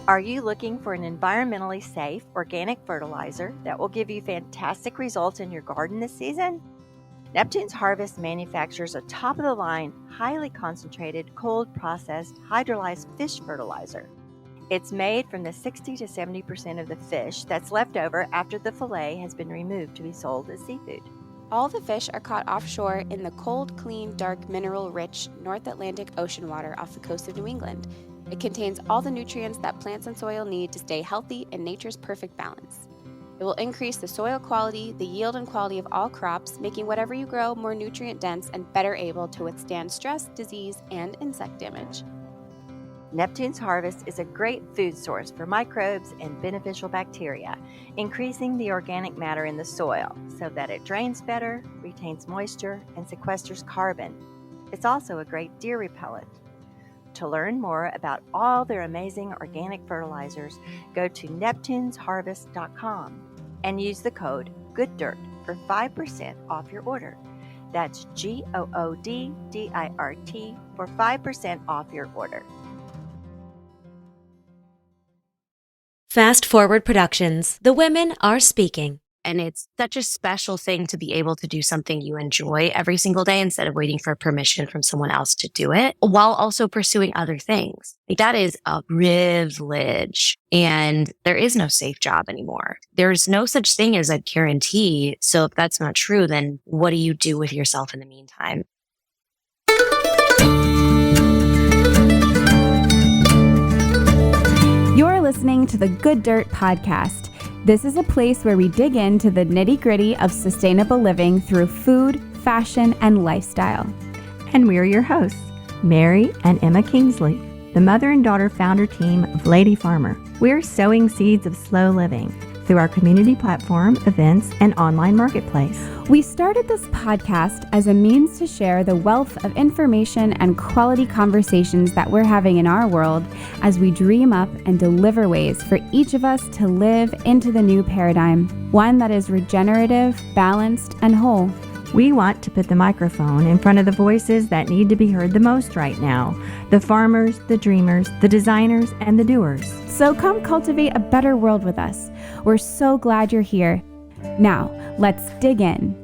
Are you looking for an environmentally safe, organic fertilizer that will give you fantastic results in your garden this season? Neptune's Harvest manufactures a top-of-the-line, highly concentrated, cold-processed, hydrolyzed fish fertilizer. It's made from the 60 to 70% of the fish that's left over after the fillet has been removed to be sold as seafood. All the fish are caught offshore in the cold, clean, dark, mineral-rich North Atlantic Ocean water off the coast of New England. It contains all the nutrients that plants and soil need to stay healthy in nature's perfect balance. It will increase the soil quality, the yield and quality of all crops, making whatever you grow more nutrient-dense and better able to withstand stress, disease, and insect damage. Neptune's Harvest is a great food source for microbes and beneficial bacteria, increasing the organic matter in the soil so that it drains better, retains moisture, and sequesters carbon. It's also a great deer repellent. To learn more about all their amazing organic fertilizers, go to neptunesharvest.com and use the code GOODDIRT for 5% off your order. That's GOODDIRT for 5% off your order. Fast Forward Productions. The women are speaking. And it's such a special thing to be able to do something you enjoy every single day instead of waiting for permission from someone else to do it while also pursuing other things. Like, that is a privilege. And there is no safe job anymore. There's no such thing as a guarantee. So if that's not true, then what do you do with yourself in the meantime? You're listening to the Good Dirt Podcast. This is a place where we dig into the nitty-gritty of sustainable living through food, fashion, and lifestyle. And we're your hosts, Mary and Emma Kingsley, the mother and daughter founder team of Lady Farmer. We're sowing seeds of slow living through our community platform, events, and online marketplace. We started this podcast as a means to share the wealth of information and quality conversations that we're having in our world as we dream up and deliver ways for each of us to live into the new paradigm, one that is regenerative, balanced, and whole. We want to put the microphone in front of the voices that need to be heard the most right now. The farmers, the dreamers, the designers, and the doers. So come cultivate a better world with us. We're so glad you're here. Now, let's dig in.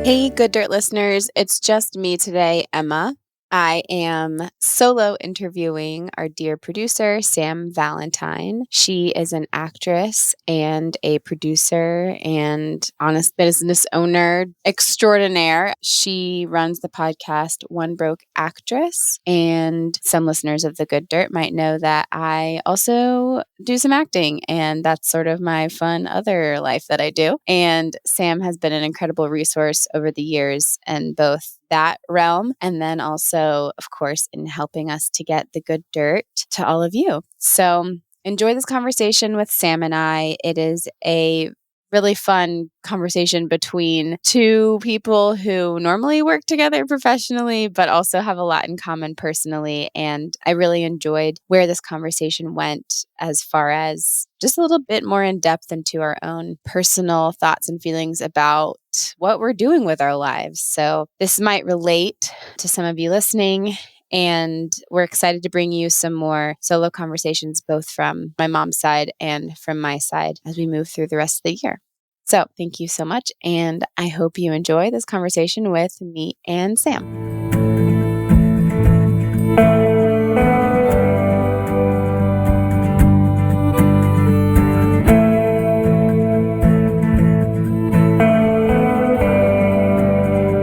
Hey, Good Dirt listeners. It's just me today, Emma. I am solo interviewing our dear producer, Sam Valentine. She is an actress and a producer and honest business owner extraordinaire. She runs the podcast One Broke Actress, and some listeners of the Good Dirt might know that I also do some acting, and that's sort of my fun other life that I do. And Sam has been an incredible resource over the years in both that realm, and then also, of course, in helping us to get the good dirt to all of you. So enjoy this conversation with Sam and I. It is a really fun conversation between two people who normally work together professionally, but also have a lot in common personally. And I really enjoyed where this conversation went as far as just a little bit more in depth into our own personal thoughts and feelings about what we're doing with our lives. So this might relate to some of you listening. And we're excited to bring you some more solo conversations, both from my mom's side and from my side as we move through the rest of the year. So thank you so much. And I hope you enjoy this conversation with me and Sam.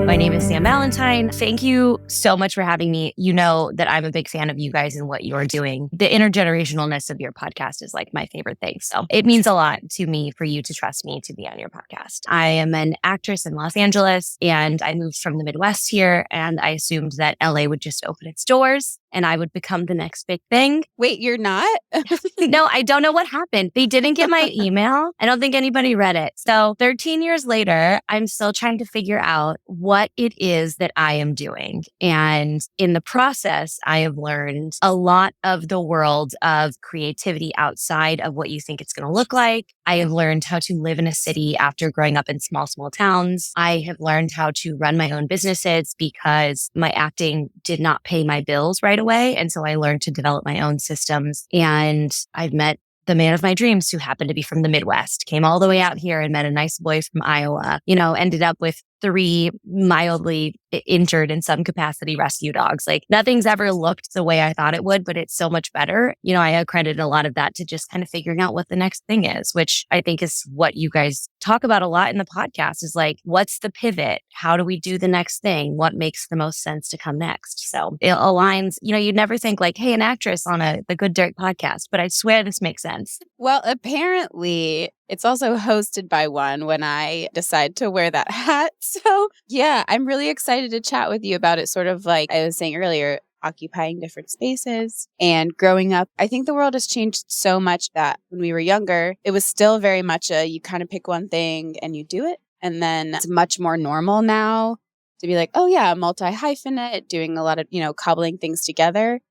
My name is Sam Valentine. Thank you so much for having me. You know that I'm a big fan of you guys and what you're doing. The intergenerationalness of your podcast is like my favorite thing. So it means a lot to me for you to trust me to be on your podcast. I am an actress in Los Angeles, and I moved from the Midwest here, and I assumed that LA would just open its doors and I would become the next big thing. Wait, you're not? No, I don't know what happened. They didn't get my email. I don't think anybody read it. So 13 years later, I'm still trying to figure out what it is that I am doing. And in the process, I have learned a lot of the world of creativity outside of what you think it's going to look like. I have learned how to live in a city after growing up in small towns. I have learned how to run my own businesses because my acting did not pay my bills right away. And so I learned to develop my own systems. And I've met the man of my dreams who happened to be from the Midwest, came all the way out here and met a nice boy from Iowa, ended up with 3 mildly injured in some capacity rescue dogs. Like nothing's ever looked the way I thought it would, but it's so much better. I accredit a lot of that to just kind of figuring out what the next thing is, which I think is what you guys talk about a lot in the podcast is like, what's the pivot? How do we do the next thing? What makes the most sense to come next? So it aligns, you'd never think like, hey, an actress on the Good Dirt podcast, but I swear this makes sense. Well, apparently it's also hosted by one when I decide to wear that hat. So yeah, I'm really excited to chat with you about it. Sort of like I was saying earlier, occupying different spaces and growing up. I think the world has changed so much that when we were younger, it was still very much you kind of pick one thing and you do it. And then it's much more normal now to be like, oh yeah, multi-hyphenate, doing a lot of, cobbling things together.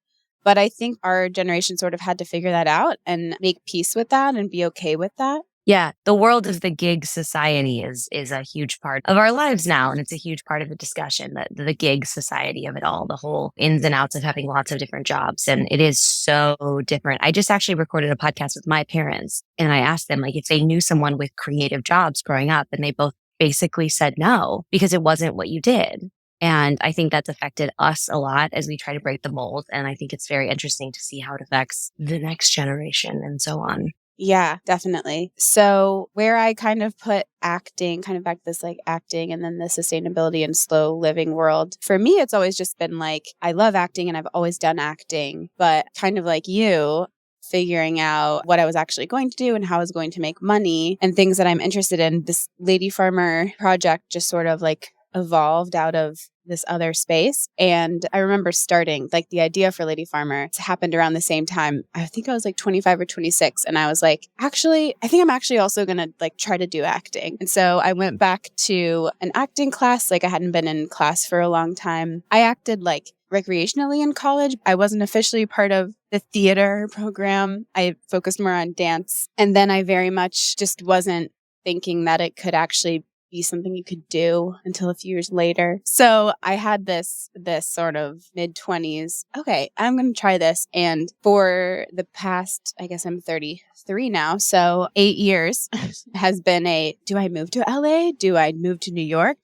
But I think our generation sort of had to figure that out and make peace with that and be okay with that. Yeah, the world of the gig society is a huge part of our lives now. And it's a huge part of the discussion, the gig society of it all, the whole ins and outs of having lots of different jobs. And it is so different. I just actually recorded a podcast with my parents and I asked them like if they knew someone with creative jobs growing up, and they both basically said no, because it wasn't what you did. And I think that's affected us a lot as we try to break the mold. And I think it's very interesting to see how it affects the next generation and so on. Yeah, definitely. So where I kind of put acting, kind of back to this like acting and then the sustainability and slow living world, for me, it's always just been like, I love acting and I've always done acting, but kind of like you, figuring out what I was actually going to do and how I was going to make money and things that I'm interested in. This Lady Farmer project just sort of like evolved out of this other space. And I remember starting like the idea for Lady Farmer. It happened around the same time. I think I was like 25 or 26. And I was like, actually, I think I'm actually also going to like try to do acting. And so I went back to an acting class. Like I hadn't been in class for a long time. I acted like recreationally in college. I wasn't officially part of the theater program. I focused more on dance. And then I very much just wasn't thinking that it could actually be something you could do until a few years later. So I had this sort of mid-20s, okay, I'm going to try this. And for the past, I guess I'm 33 now, so 8 years has been do I move to LA? Do I move to New York?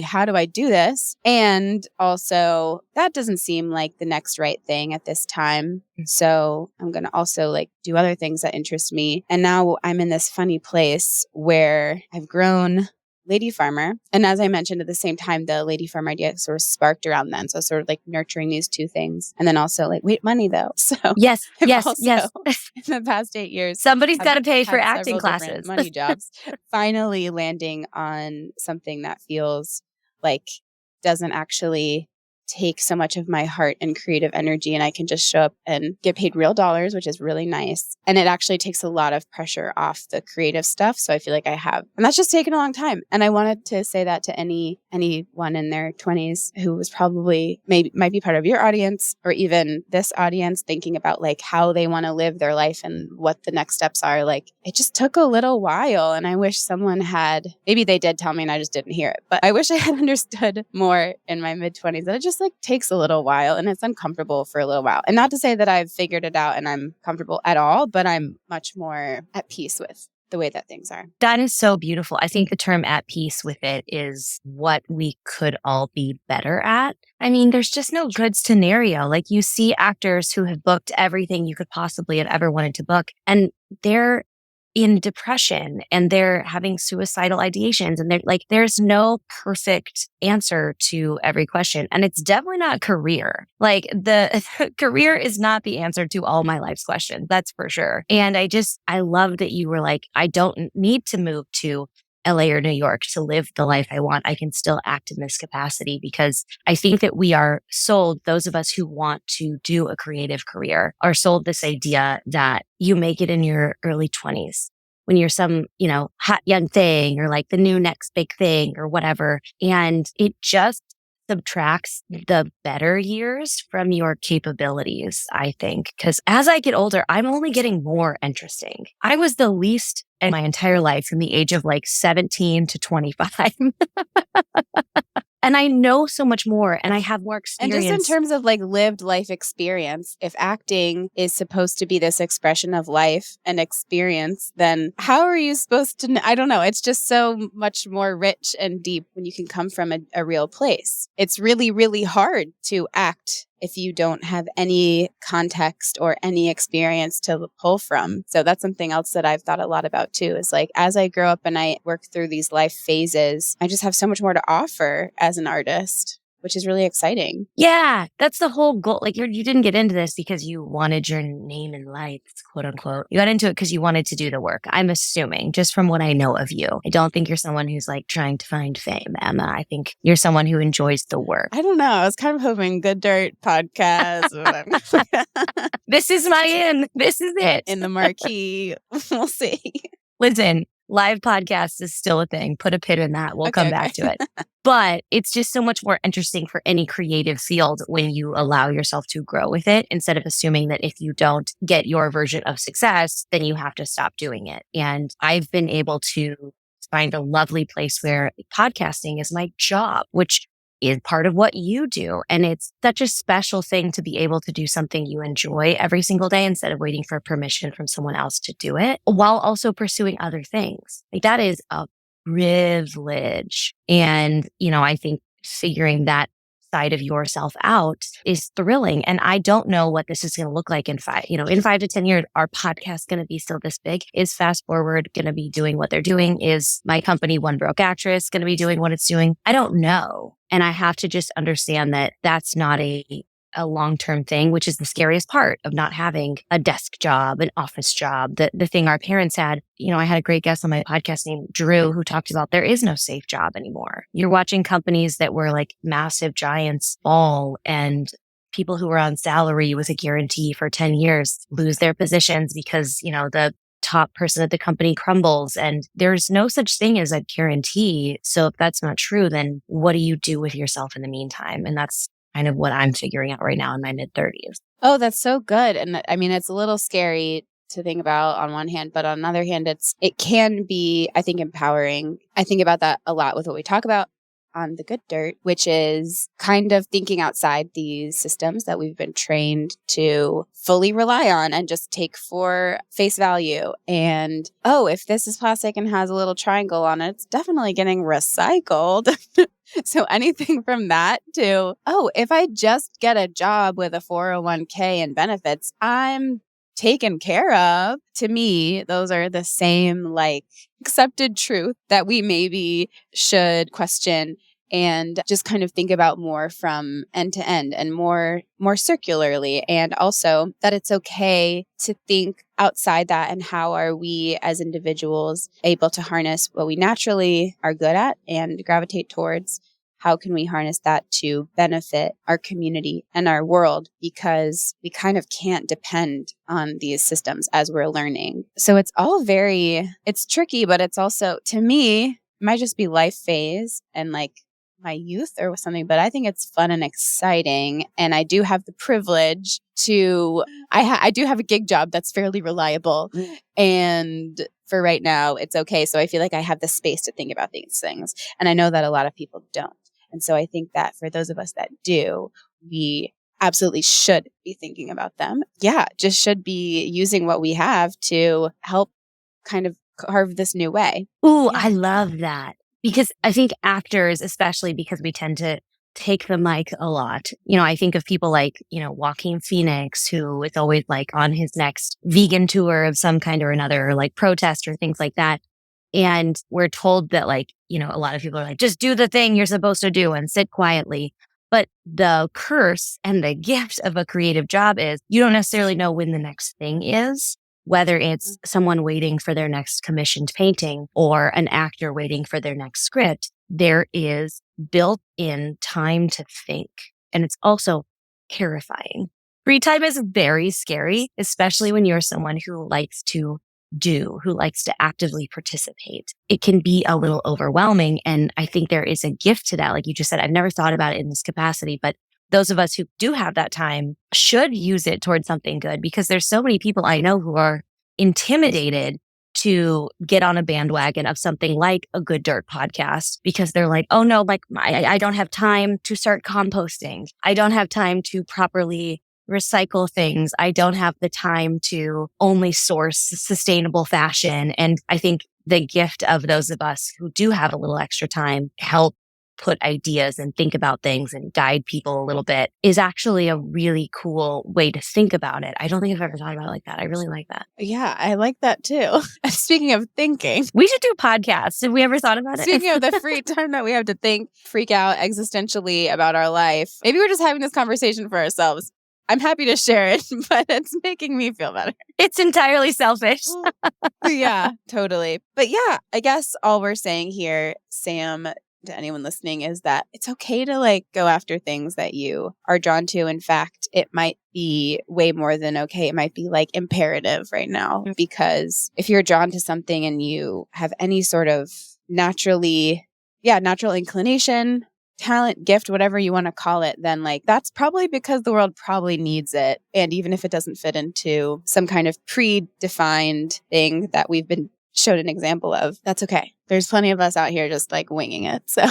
How do I do this? And also, that doesn't seem like the next right thing at this time. So I'm going to also like do other things that interest me. And now I'm in this funny place where I've grown Lady Farmer. And as I mentioned, at the same time, the Lady Farmer idea sort of sparked around then. So sort of like nurturing these two things. And then also like, wait, money though. So yes. In the past 8 years, somebody's got to pay for acting classes. Money jobs. Finally landing on something that feels like doesn't actually take so much of my heart and creative energy, and I can just show up and get paid real dollars, which is really nice. And it actually takes a lot of pressure off the creative stuff. So I feel like I have, and that's just taken a long time. And I wanted to say that to anyone in their 20s who was probably might be part of your audience or even this audience, thinking about like how they want to live their life and what the next steps are. Like it just took a little while, and I wish someone had, maybe they did tell me and I just didn't hear it, but I wish I had understood more in my mid-20s that it just like takes a little while and it's uncomfortable for a little while. And not to say that I've figured it out and I'm comfortable at all, but I'm much more at peace with the way that things are. That is so beautiful. I think the term at peace with it is what we could all be better at. I mean, there's just no good scenario. Like you see actors who have booked everything you could possibly have ever wanted to book, and they're in depression and they're having suicidal ideations, and they're like, there's no perfect answer to every question. And it's definitely not career. Like the career is not the answer to all my life's questions. That's for sure. And I love that you were like, I don't need to move to LA or New York to live the life I want. I can still act in this capacity, because I think that we are sold, those of us who want to do a creative career are sold this idea that you make it in your early 20s when you're some, hot young thing or like the new next big thing or whatever. And it just subtracts the better years from your capabilities, I think. Because as I get older, I'm only getting more interesting. I was the least in my entire life from the age of like 17 to 25. And I know so much more and I have more And experience. just in terms of like lived life experience, if acting is supposed to be this expression of life and experience, then how are you supposed to? I don't know. It's just so much more rich and deep when you can come from a real place. It's really, really hard to act if you don't have any context or any experience to pull from. So that's something else that I've thought a lot about too, is like, as I grow up and I work through these life phases, I just have so much more to offer as an artist, which is really exciting. Yeah, that's the whole goal. Like you didn't get into this because you wanted your name in lights, quote unquote. You got into it because you wanted to do the work. I'm assuming, just from what I know of you. I don't think you're someone who's like trying to find fame, Emma. I think you're someone who enjoys the work. I don't know. I was kind of hoping Good Dirt podcast. This is my in. This is it. In the marquee. We'll see. Listen, live podcast is still a thing. Put a pin in that. We'll come back to it. But it's just so much more interesting for any creative field when you allow yourself to grow with it, instead of assuming that if you don't get your version of success, then you have to stop doing it. And I've been able to find a lovely place where podcasting is my job, which is part of what you do. And it's such a special thing to be able to do something you enjoy every single day instead of waiting for permission from someone else to do it, while also pursuing other things. Like that is a privilege. And, I think figuring that side of yourself out is thrilling. And I don't know what this is going to look like in 5 to 10 years. Our podcast going to be still this big? Is Fast Forward going to be doing what they're doing? Is my company, One Broke Actress, going to be doing what it's doing? I don't know. And I have to just understand that that's not a long-term thing, which is the scariest part of not having a desk job, an office job, the thing our parents had. I had a great guest on my podcast named Drew who talked about there is no safe job anymore. You're watching companies that were like massive giants fall, and people who were on salary with a guarantee for 10 years lose their positions because, the top person at the company crumbles, and there's no such thing as a guarantee. So if that's not true, then what do you do with yourself in the meantime? And that's kind of what I'm figuring out right now in my mid-30s. Oh, that's so good. And it's a little scary to think about on one hand, but on the other hand, it can be, I think, empowering. I think about that a lot with what we talk about on The Good Dirt, which is kind of thinking outside these systems that we've been trained to fully rely on and just take for face value. And, if this is plastic and has a little triangle on it, it's definitely getting recycled. So anything from that to, if I just get a job with a 401k and benefits, I'm taken care of. To me, those are the same accepted truth that we maybe should question and just kind of think about more from end to end and more circularly. And also that it's okay to think outside that, and how are we as individuals able to harness what we naturally are good at and gravitate towards. How can we harness that to benefit our community and our world? Because we kind of can't depend on these systems as we're learning. So it's all it's tricky, but it's also, to me, it might just be life phase and my youth or something, but I think it's fun and exciting. And I do have the privilege to, I do have a gig job that's fairly reliable. And for right now, it's okay. So I feel like I have the space to think about these things. And I know that a lot of people don't. And so I think that for those of us that do, we absolutely should be thinking about them. Yeah, just should be using what we have to help kind of carve this new way. Ooh, Yeah. I love that. Because I think actors, especially because we tend to take the mic a lot. I think of people like, Joaquin Phoenix, who is always on his next vegan tour of some kind or another, or protest or things like that. And we're told that a lot of people are just do the thing you're supposed to do and sit quietly. But the curse and the gift of a creative job is you don't necessarily know when the next thing is, whether it's someone waiting for their next commissioned painting or an actor waiting for their next script. There is built-in time to think. And it's also terrifying. Free time is very scary, especially when you're someone who likes to do, who likes to actively participate, it can be a little overwhelming. And I think there is a gift to that. Like you just said, I've never thought about it in this capacity, but those of us who do have that time should use it towards something good, because there's so many people I know who are intimidated to get on a bandwagon of something like a Good Dirt podcast, because they're like, oh no, like I don't have time to start composting. I don't have time to properly recycle things. I don't have the time to only source sustainable fashion. And I think the gift of those of us who do have a little extra time help put ideas and think about things and guide people a little bit is actually a really cool way to think about it. I don't think I've ever thought about it like that. I really like that. Yeah, I like that too. Speaking of thinking, We should do podcasts. Have we ever thought about it? speaking of the free time that we have to think, freak out existentially about our life, maybe we're just having this conversation for ourselves. I'm happy to share it, but it's making me feel better. It's entirely selfish. Yeah, totally. But yeah, I guess all we're saying here, Sam, to anyone listening, is that it's okay to like go after things that you are drawn to. In fact, it might be way more than okay. It might be like imperative right now, because if you're drawn to something and you have any sort of natural inclination, talent, gift, whatever you want to call it, then like that's probably because the world probably needs it. And even if it doesn't fit into some kind of predefined thing that we've been showed an example of, that's okay. There's plenty of us out here just like winging it. So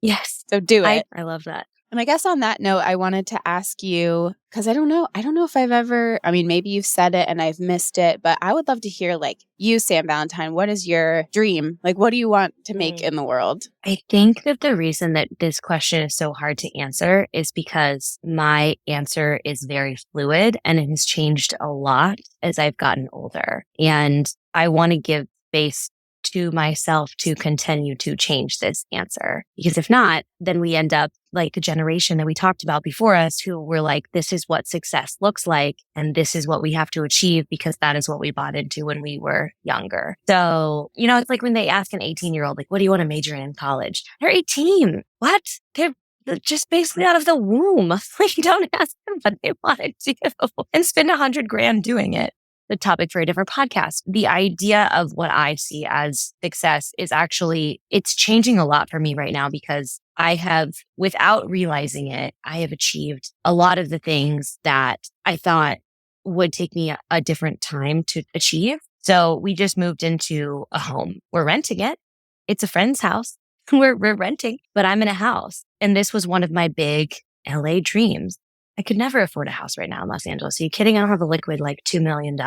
Yes. so do it. I love that. And I guess on that note, I wanted to ask you, because I don't know if I've ever, I mean, maybe you've said it and I've missed it, but I would love to hear like you, Sam Valentine, what is your dream? Like, what do you want to make in the world? I think that the reason that this question is so hard to answer is because my answer is very fluid and it has changed a lot as I've gotten older. And I want to give space to myself to continue to change this answer. Because if not, then we end up like the generation that we talked about before us, who were like, this is what success looks like. And this is what we have to achieve because that is what we bought into when we were younger. So, it's like when they ask an 18-year-old, like, what do you want to major in college? They're 18. What? They're just basically out of the womb. Like, you don't ask them what they want to do and spend $100,000 doing it. The topic for a different podcast. The idea of what I see as success is actually, it's changing a lot for me right now, because I have, without realizing it, I have achieved a lot of the things that I thought would take me a different time to achieve. So we just moved into a home. We're renting it. It's a friend's house. We're renting, but I'm in a house. And this was one of my big LA dreams. I could never afford a house right now in Los Angeles. Are you kidding? I don't have a liquid like $2 million,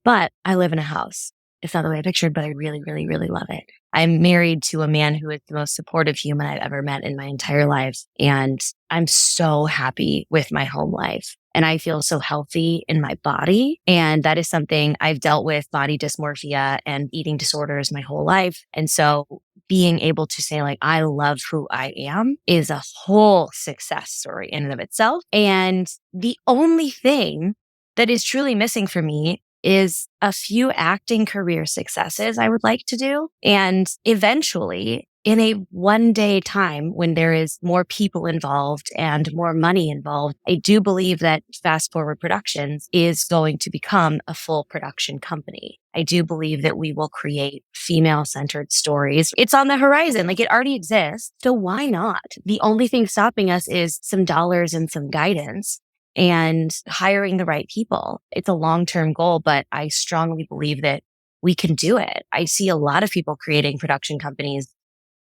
but I live in a house. It's not the way I pictured, but I really, really, really love it. I'm married to a man who is the most supportive human I've ever met in my entire life. And I'm so happy with my home life. And I feel so healthy in my body. And that is something I've dealt with, body dysmorphia and eating disorders my whole life. And so being able to say like, I love who I am is a whole success story in and of itself. And the only thing that is truly missing for me is a few acting career successes I would like to do. And eventually, in a one-day time when there is more people involved and more money involved, I do believe that Fast Forward Productions is going to become a full production company. I do believe that we will create female-centered stories. It's on the horizon, like it already exists. So why not? The only thing stopping us is some dollars and some guidance and hiring the right people. It's a long-term goal, but I strongly believe that we can do it. I see a lot of people creating production companies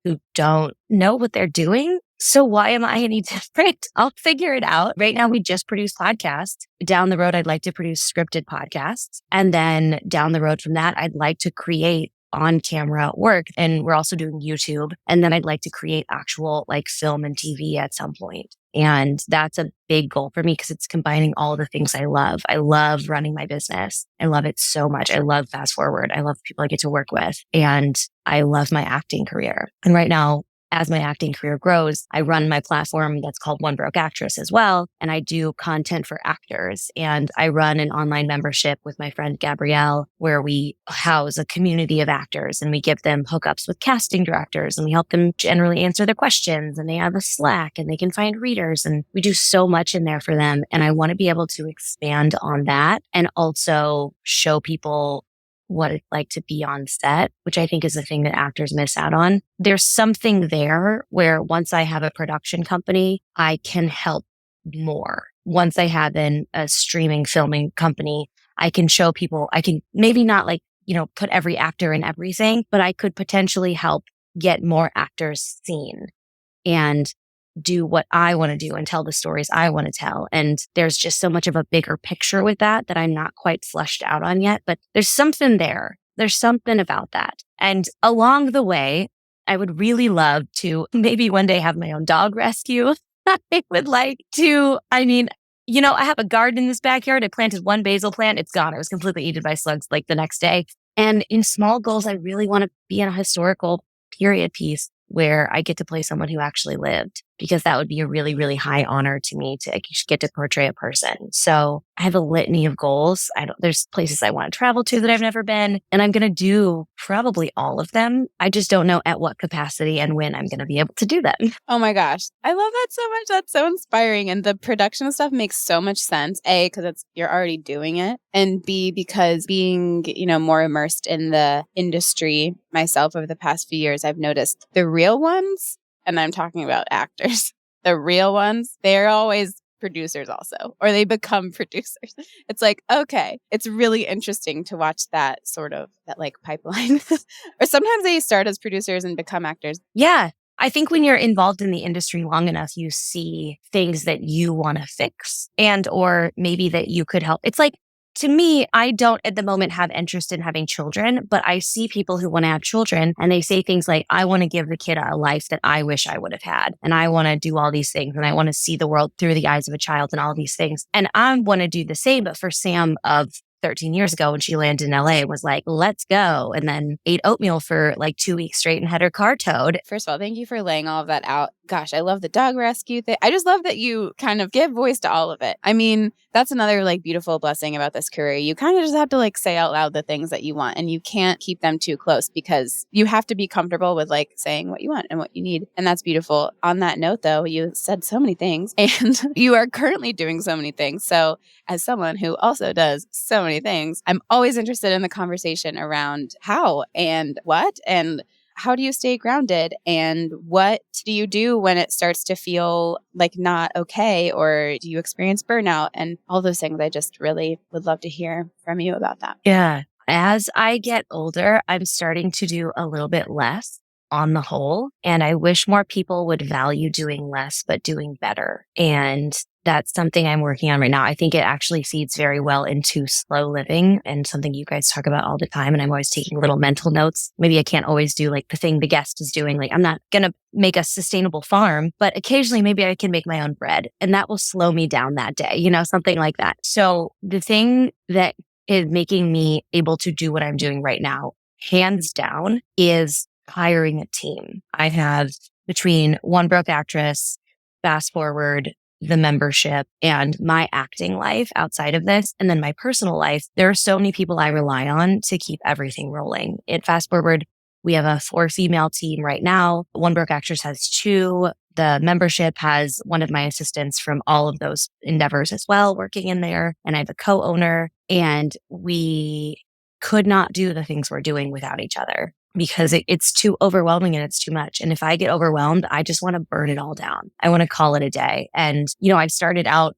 who don't know what they're doing. So why am I any different? I'll figure it out. Right now, we just produce podcasts. Down the road, I'd like to produce scripted podcasts. And then down the road from that, I'd like to create on-camera work. And we're also doing YouTube. And then I'd like to create actual like film and TV at some point. And that's a big goal for me because it's combining all the things I love. I love running my business. I love it so much. I love Fast Forward. I love people I get to work with. And I love my acting career. And right now, as my acting career grows, I run my platform that's called One Broke Actress as well. And I do content for actors. And I run an online membership with my friend Gabrielle, where we house a community of actors and we give them hookups with casting directors and we help them generally answer their questions. And they have a Slack and they can find readers. And we do so much in there for them. And I want to be able to expand on that and also show people what it's like to be on set, which I think is the thing that actors miss out on. There's something there where once I have a production company, I can help more. Once I have a streaming filming company, I can show people, I can maybe not put every actor in everything, but I could potentially help get more actors seen and do what I want to do and tell the stories I want to tell. And there's just so much of a bigger picture with that I'm not quite fleshed out on yet, but there's something there. There's something about that. And along the way, I would really love to maybe one day have my own dog rescue. I would like to, I have a garden in this backyard. I planted one basil plant. It's gone. It was completely eaten by slugs like the next day. And in small goals, I really want to be in a historical period piece where I get to play someone who actually lived, because that would be a really, really high honor to me to get to portray a person. So I have a litany of goals. There's places I want to travel to that I've never been, and I'm going to do probably all of them. I just don't know at what capacity and when I'm going to be able to do them. Oh my gosh. I love that so much. That's so inspiring. And the production stuff makes so much sense. A, because you're already doing it. And B, because being, more immersed in the industry myself over the past few years, I've noticed the real ones, and I'm talking about actors, the real ones, they're always producers also, or they become producers. It's like, okay, it's really interesting to watch that sort of, that pipeline. Or sometimes they start as producers and become actors. Yeah. I think when you're involved in the industry long enough, you see things that you want to fix or maybe that you could help. It's like, to me, I don't at the moment have interest in having children, but I see people who want to have children and they say things like, I want to give the kid a life that I wish I would have had. And I want to do all these things. And I want to see the world through the eyes of a child and all these things. And I want to do the same. But for Sam of 13 years ago when she landed in LA, was like, let's go. And then ate oatmeal for 2 weeks straight and had her car towed. First of all, thank you for laying all of that out. Gosh, I love the dog rescue thing. I just love that you kind of give voice to all of it. I mean, that's another beautiful blessing about this career. You kind of just have to say out loud the things that you want, and you can't keep them too close because you have to be comfortable with saying what you want and what you need. And that's beautiful. On that note, though, you said so many things and you are currently doing so many things. So as someone who also does so many things, I'm always interested in the conversation around how and what and how do you stay grounded and what do you do when it starts to feel not okay, or do you experience burnout and all those things? I just really would love to hear from you about that. Yeah. As I get older, I'm starting to do a little bit less on the whole, and I wish more people would value doing less, but doing better. And that's something I'm working on right now. I think it actually feeds very well into slow living and something you guys talk about all the time. And I'm always taking little mental notes. Maybe I can't always do the thing the guest is doing. I'm not going to make a sustainable farm, but occasionally maybe I can make my own bread and that will slow me down that day, something like that. So the thing that is making me able to do what I'm doing right now, hands down, is hiring a team. I have between One Broke Actress, Fast Forward, the membership, and my acting life outside of this, and then my personal life, there are so many people I rely on to keep everything rolling. At Fast Forward, we have a 4-female team right now. One Broke Actress has 2. The membership has one of my assistants from all of those endeavors as well working in there. And I have a co-owner, and we could not do the things we're doing without each other, because it's too overwhelming and it's too much. And if I get overwhelmed, I just want to burn it all down. I want to call it a day. And, I started out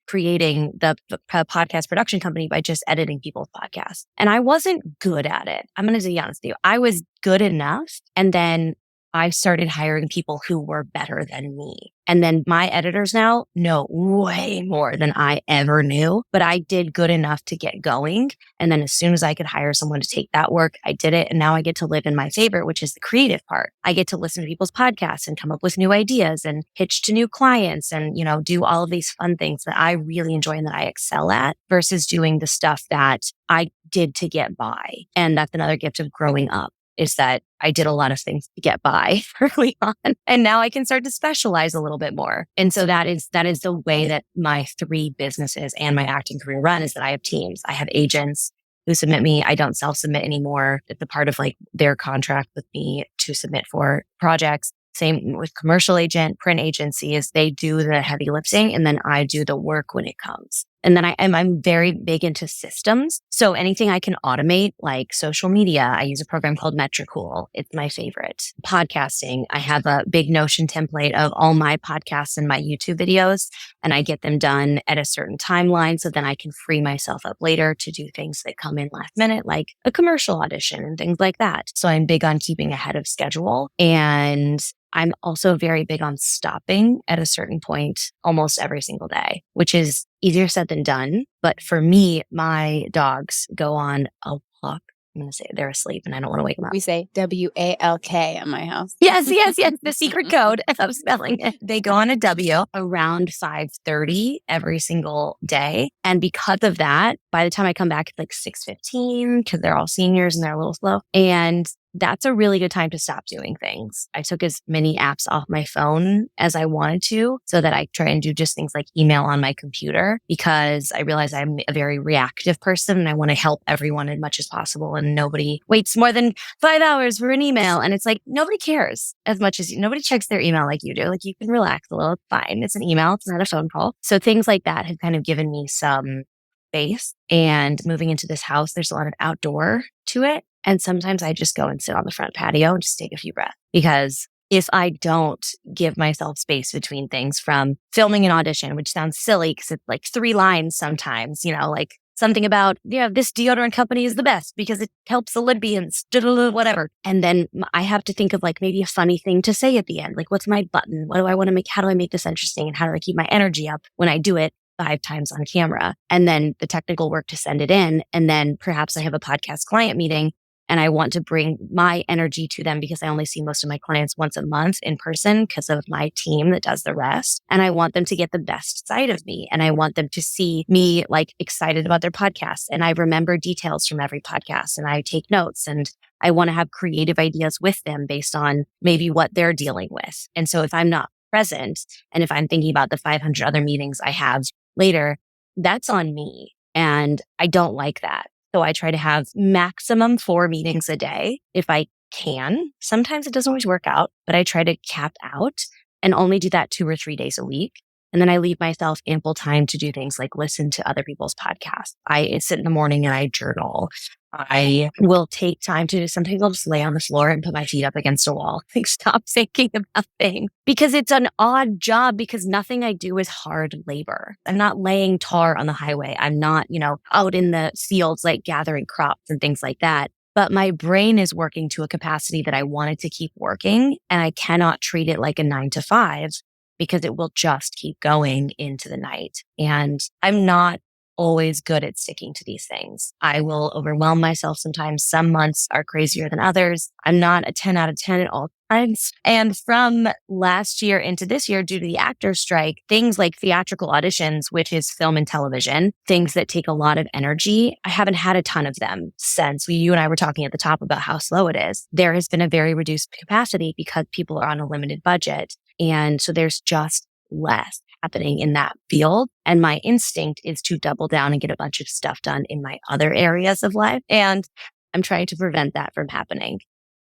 creating the podcast production company by just editing people's podcasts. And I wasn't good at it. I'm going to be honest with you. I was good enough. And then I started hiring people who were better than me. And then my editors now know way more than I ever knew, but I did good enough to get going. And then as soon as I could hire someone to take that work, I did it. And now I get to live in my favorite, which is the creative part. I get to listen to people's podcasts and come up with new ideas and pitch to new clients and, do all of these fun things that I really enjoy and that I excel at, versus doing the stuff that I did to get by. And that's another gift of growing up, is that I did a lot of things to get by early on. And now I can start to specialize a little bit more. And so that is the way that my 3 businesses and my acting career run, is that I have teams. I have agents who submit me. I don't self-submit anymore. It's a part of their contract with me to submit for projects. Same with commercial agent, print agencies. They do the heavy lifting and then I do the work when it comes. And then I'm very big into systems. So anything I can automate, like social media, I use a program called Metricool. It's my favorite. Podcasting, I have a big Notion template of all my podcasts and my YouTube videos, and I get them done at a certain timeline. So then I can free myself up later to do things that come in last minute, like a commercial audition and things like that. So I'm big on keeping ahead of schedule. And I'm also very big on stopping at a certain point almost every single day, which is easier said than done. But for me, my dogs go on a walk. I'm going to say they're asleep and I don't want to wake them up. We say WALK at my house. Yes. The secret code of spelling it. They go on a W around 5:30 every single day. And because of that, by the time I come back, it's like 6:15 because they're all seniors and they're a little slow. And that's a really good time to stop doing things. I took as many apps off my phone as I wanted to so that I try and do just things like email on my computer, because I realize I'm a very reactive person and I want to help everyone as much as possible. And nobody waits more than 5 hours for an email. And it's like, nobody cares as much as you. Nobody checks their email like you do. Like, you can relax a little. It's fine. It's an email. It's not a phone call. So things like that have kind of given me some space. And moving into this house, there's a lot of outdoor to it. And sometimes I just go and sit on the front patio and just take a few breaths, because if I don't give myself space between things, from filming an audition, which sounds silly because it's like 3 lines sometimes, like something about, this deodorant company is the best because it helps Olympians, whatever. And then I have to think of like maybe a funny thing to say at the end. Like, what's my button? What do I want to make? How do I make this interesting? And how do I keep my energy up when I do it 5 times on camera? And then the technical work to send it in. And then perhaps I have a podcast client meeting and I want to bring my energy to them because I only see most of my clients once a month in person because of my team that does the rest. And I want them to get the best side of me. And I want them to see me like excited about their podcast. And I remember details from every podcast and I take notes, and I want to have creative ideas with them based on maybe what they're dealing with. And so if I'm not present, and if I'm thinking about the 500 other meetings I have later, that's on me. And I don't like that. So I try to have maximum 4 meetings a day if I can. Sometimes it doesn't always work out, but I try to cap out and only do that 2 or 3 days a week. And then I leave myself ample time to do things like listen to other people's podcasts. I sit in the morning and I journal. I will take time to, sometimes I'll just lay on the floor and put my feet up against a wall. Like, stop thinking about things, because it's an odd job, because nothing I do is hard labor. I'm not laying tar on the highway. I'm not, out in the fields, like gathering crops and things like that. But my brain is working to a capacity that I wanted to keep working. And I cannot treat it like a 9 to 5 because it will just keep going into the night. And I'm not always good at sticking to these things. I will overwhelm myself sometimes. Some months are crazier than others. I'm not a 10 out of 10 at all times. And from last year into this year, due to the actors' strike, things like theatrical auditions, which is film and television, things that take a lot of energy, I haven't had a ton of them since you and I were talking at the top about how slow it is. There has been a very reduced capacity because people are on a limited budget. And so there's just less happening in that field. And my instinct is to double down and get a bunch of stuff done in my other areas of life. And I'm trying to prevent that from happening.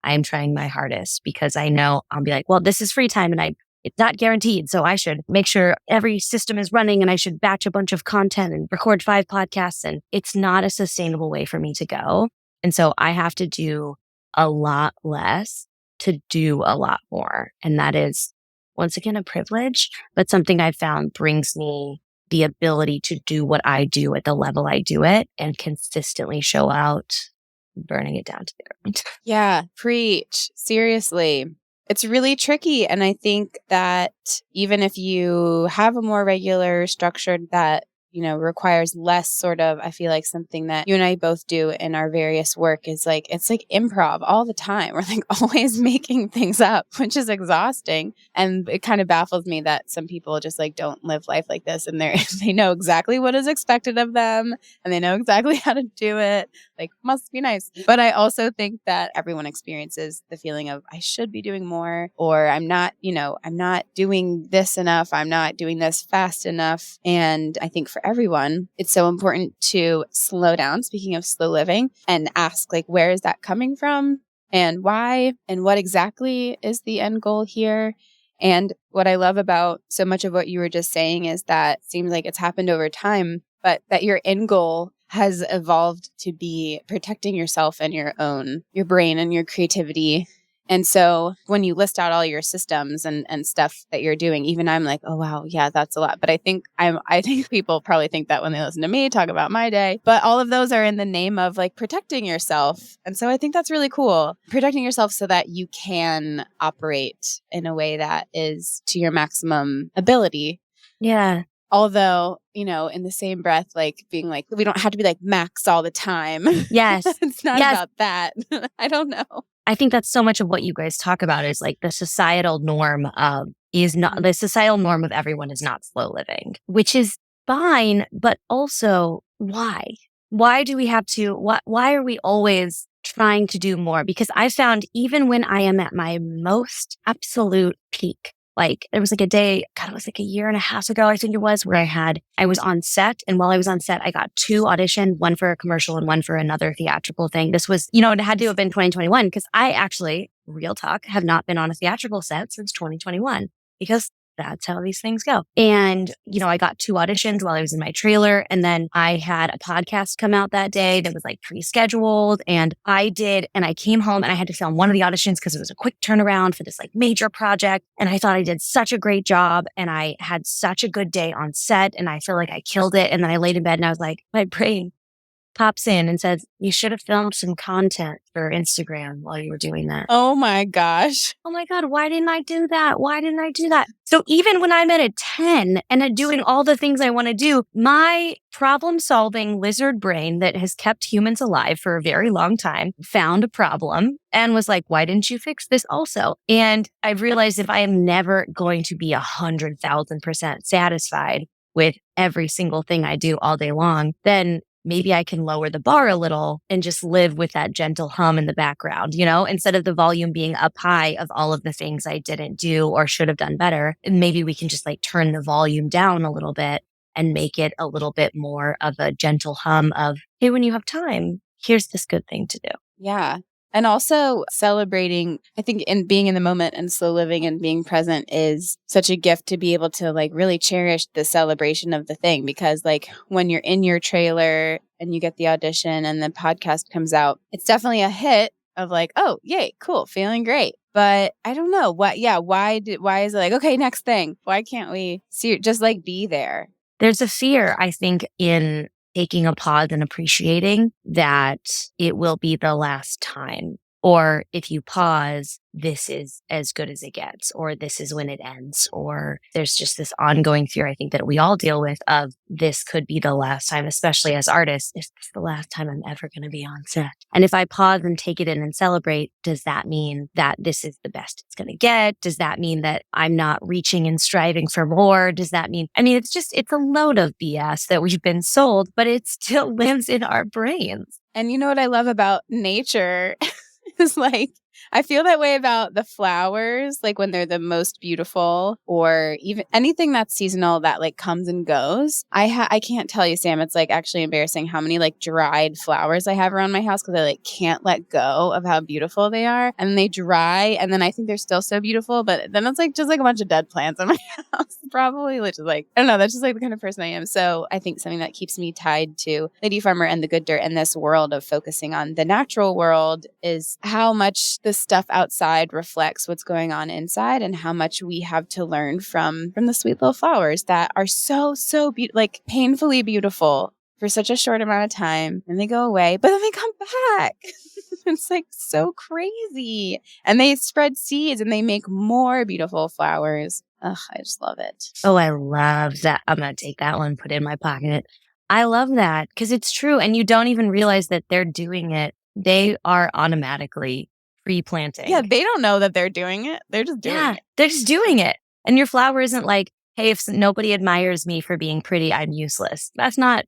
I am trying my hardest because I know I'll be like, well, this is free time and it's not guaranteed. So I should make sure every system is running and I should batch a bunch of content and record 5 podcasts. And it's not a sustainable way for me to go. And so I have to do a lot less to do a lot more. And that is, once again, a privilege, but something I've found brings me the ability to do what I do at the level I do it and consistently show out, burning it down to the ground. Yeah, preach. Seriously. It's really tricky. And I think that even if you have a more regular structured that, requires less sort of, I feel like something that you and I both do in our various work is like, it's like improv all the time. We're like always making things up, which is exhausting. And it kind of baffles me that some people just like don't live life like this. And they know exactly what is expected of them and they know exactly how to do it. Like, must be nice. But I also think that everyone experiences the feeling of I should be doing more, or I'm not doing this enough. I'm not doing this fast enough. And I think for everyone, it's so important to slow down, speaking of slow living, and ask like, where is that coming from and why and what exactly is the end goal here? And what I love about so much of what you were just saying is that it seems like it's happened over time. but that your end goal has evolved to be protecting yourself and your brain and your creativity. And so when you list out all your systems and stuff that you're doing, even I'm like, oh, wow, yeah, that's a lot. But I think people probably think that when they listen to me talk about my day, but all of those are in the name of like protecting yourself. And so I think that's really cool. Protecting yourself so that you can operate in a way that is to your maximum ability. Yeah. Although, in the same breath, like being like, we don't have to be like max all the time. Yes. It's not about that. I don't know. I think that's so much of what you guys talk about is like the societal norm of everyone is not slow living, which is fine. But also why? Why do we have to, why are we always trying to do more? Because I found even when I am at my most absolute peak, like there was like a day, God, it was like a year and a half ago, I think it was, where I was on set. And while I was on set, I got 2 auditions, one for a commercial and one for another theatrical thing. This was, it had to have been 2021 because I actually, real talk, have not been on a theatrical set since 2021 because that's how these things go. And, I got 2 auditions while I was in my trailer. And then I had a podcast come out that day that was like pre-scheduled. And I came home and I had to film one of the auditions because it was a quick turnaround for this like major project. And I thought I did such a great job and I had such a good day on set and I feel like I killed it. And then I laid in bed and I was like, my brain pops in and says, you should have filmed some content for Instagram while you were doing that. Oh my gosh. Oh my God, why didn't I do that? Why didn't I do that? So even when I'm at a 10 and doing all the things I want to do, my problem-solving lizard brain that has kept humans alive for a very long time found a problem and was like, why didn't you fix this also? And I've realized if I am never going to be 100,000% satisfied with every single thing I do all day long, then maybe I can lower the bar a little and just live with that gentle hum in the background, instead of the volume being up high of all of the things I didn't do or should have done better. And maybe we can just like turn the volume down a little bit and make it a little bit more of a gentle hum of, hey, when you have time, here's this good thing to do. Yeah. And also celebrating, I think in being in the moment and slow living and being present is such a gift to be able to like really cherish the celebration of the thing. Because like when you're in your trailer and you get the audition and the podcast comes out, it's definitely a hit of like, oh, yay, cool, feeling great. But I don't know why is it like, okay, next thing? Why can't we just like be there? There's a fear, I think, in taking a pause and appreciating that it will be the last time. Or if you pause, this is as good as it gets, or this is when it ends, or there's just this ongoing fear, I think, that we all deal with of this could be the last time, especially as artists. Is this the last time I'm ever going to be on set? And if I pause and take it in and celebrate, does that mean that this is the best it's going to get? Does that mean that I'm not reaching and striving for more? Does that mean, it's a load of BS that we've been sold, but it still lives in our brains. And you know what I love about nature? Is like, I feel that way about the flowers, like when they're the most beautiful, or even anything that's seasonal that like comes and goes. I can't tell you, Sam, it's like actually embarrassing how many like dried flowers I have around my house because I like can't let go of how beautiful they are. And they dry and then I think they're still so beautiful, but then it's like just like a bunch of dead plants in my house. Probably, which is like, I don't know, that's just like the kind of person I am. So I think something that keeps me tied to Lady Farmer and the Good Dirt and this world of focusing on the natural world is how much the stuff outside reflects what's going on inside and how much we have to learn from the sweet little flowers that are so like painfully beautiful for such a short amount of time, and they go away, but then they come back. It's like so crazy. And they spread seeds and they make more beautiful flowers. Ugh, I just love it. Oh, I love that. I'm going to take that one, put it in my pocket. I love that because it's true. And you don't even realize that they're doing it. They are automatically pre-planting. Yeah, they don't know that they're doing it. They're just doing it. They're just doing it. And your flower isn't like, hey, if nobody admires me for being pretty, I'm useless. That's not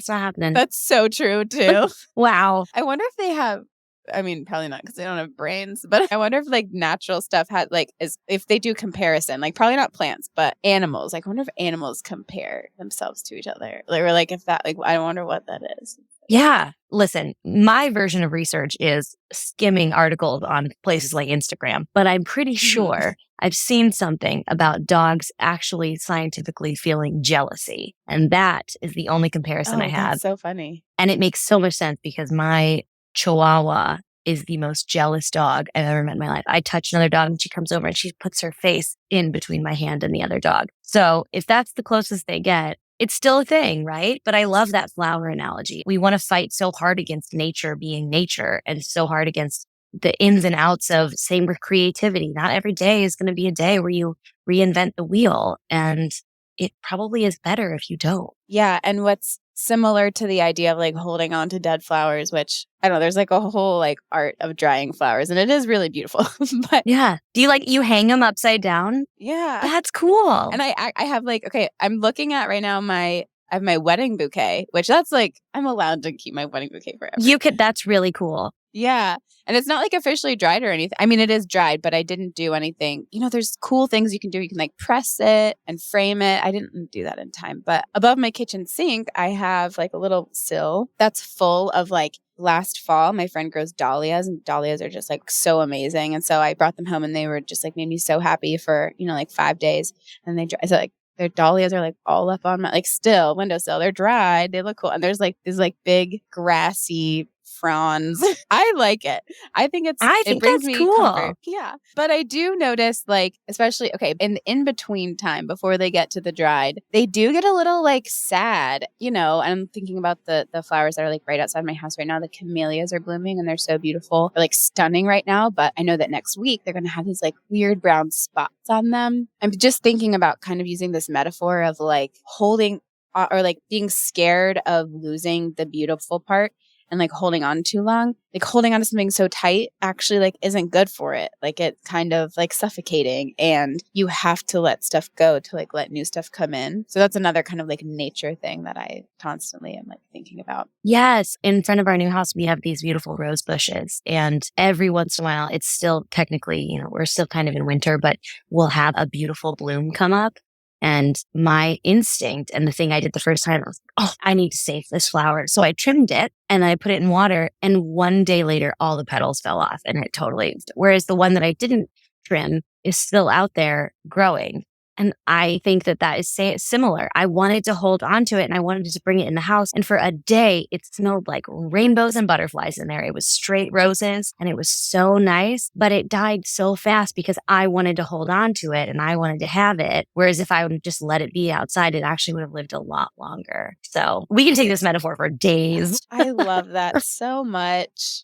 happening. That's so true too. Wow. I wonder if they have, probably not because they don't have brains, but I wonder if like natural stuff had like, if they do comparison, like probably not plants, but animals. Like I wonder if animals compare themselves to each other. Like, or like if that, like, I wonder what that is. Yeah. Listen, my version of research is skimming articles on places like Instagram, but I'm pretty sure I've seen something about dogs actually scientifically feeling jealousy. And that is the only comparison I have. That's so funny. And it makes so much sense because my Chihuahua is the most jealous dog I've ever met in my life. I touch another dog and she comes over and she puts her face in between my hand and the other dog. So if that's the closest they get, it's still a thing, right? But I love that flower analogy. We want to fight so hard against nature being nature and so hard against the ins and outs of same with creativity. Not every day is going to be a day where you reinvent the wheel, and it probably is better if you don't. Yeah. And what's similar to the idea of like holding on to dead flowers, which I don't know, there's like a whole like art of drying flowers and it is really beautiful. But yeah. Do you hang them upside down? Yeah. That's cool. And I have like, okay, I'm looking at right now I have my wedding bouquet, which that's like, I'm allowed to keep my wedding bouquet forever. That's really cool. Yeah. And it's not like officially dried or anything. I mean, it is dried, but I didn't do anything. There's cool things you can do. You can like press it and frame it. I didn't do that in time. But above my kitchen sink, I have like a little sill that's full of like last fall, my friend grows dahlias, and dahlias are just like so amazing. And so I brought them home and they were just like made me so happy for, like 5 days. And so like their dahlias are like all up on my like still windowsill. They're dried. They look cool. And there's like these like big grassy fronds. I like it. I think it brings me cool. comfort. Yeah. But I do notice like, especially, in the in-between time before they get to the dried, they do get a little like sad, and I'm thinking about the flowers that are like right outside my house right now. The camellias are blooming and they're so beautiful. They're like stunning right now. But I know that next week they're going to have these like weird brown spots on them. I'm just thinking about kind of using this metaphor of like holding or like being scared of losing the beautiful part. And like holding on too long, like holding on to something so tight actually like isn't good for it. Like it's kind of like suffocating, and you have to let stuff go to like let new stuff come in. So that's another kind of like nature thing that I constantly am like thinking about. Yes. In front of our new house, we have these beautiful rose bushes, and every once in a while, it's still technically, we're still kind of in winter, but we'll have a beautiful bloom come up. And my instinct, and the thing I did the first time, I was like, I need to save this flower. So I trimmed it and I put it in water. And one day later, all the petals fell off and it totally, whereas the one that I didn't trim is still out there growing. And I think that is similar. I wanted to hold on to it and I wanted to bring it in the house. And for a day, it smelled like rainbows and butterflies in there. It was straight roses and it was so nice, but it died so fast because I wanted to hold on to it and I wanted to have it. Whereas if I would just let it be outside, it actually would have lived a lot longer. So we can take this metaphor for days. I love that so much.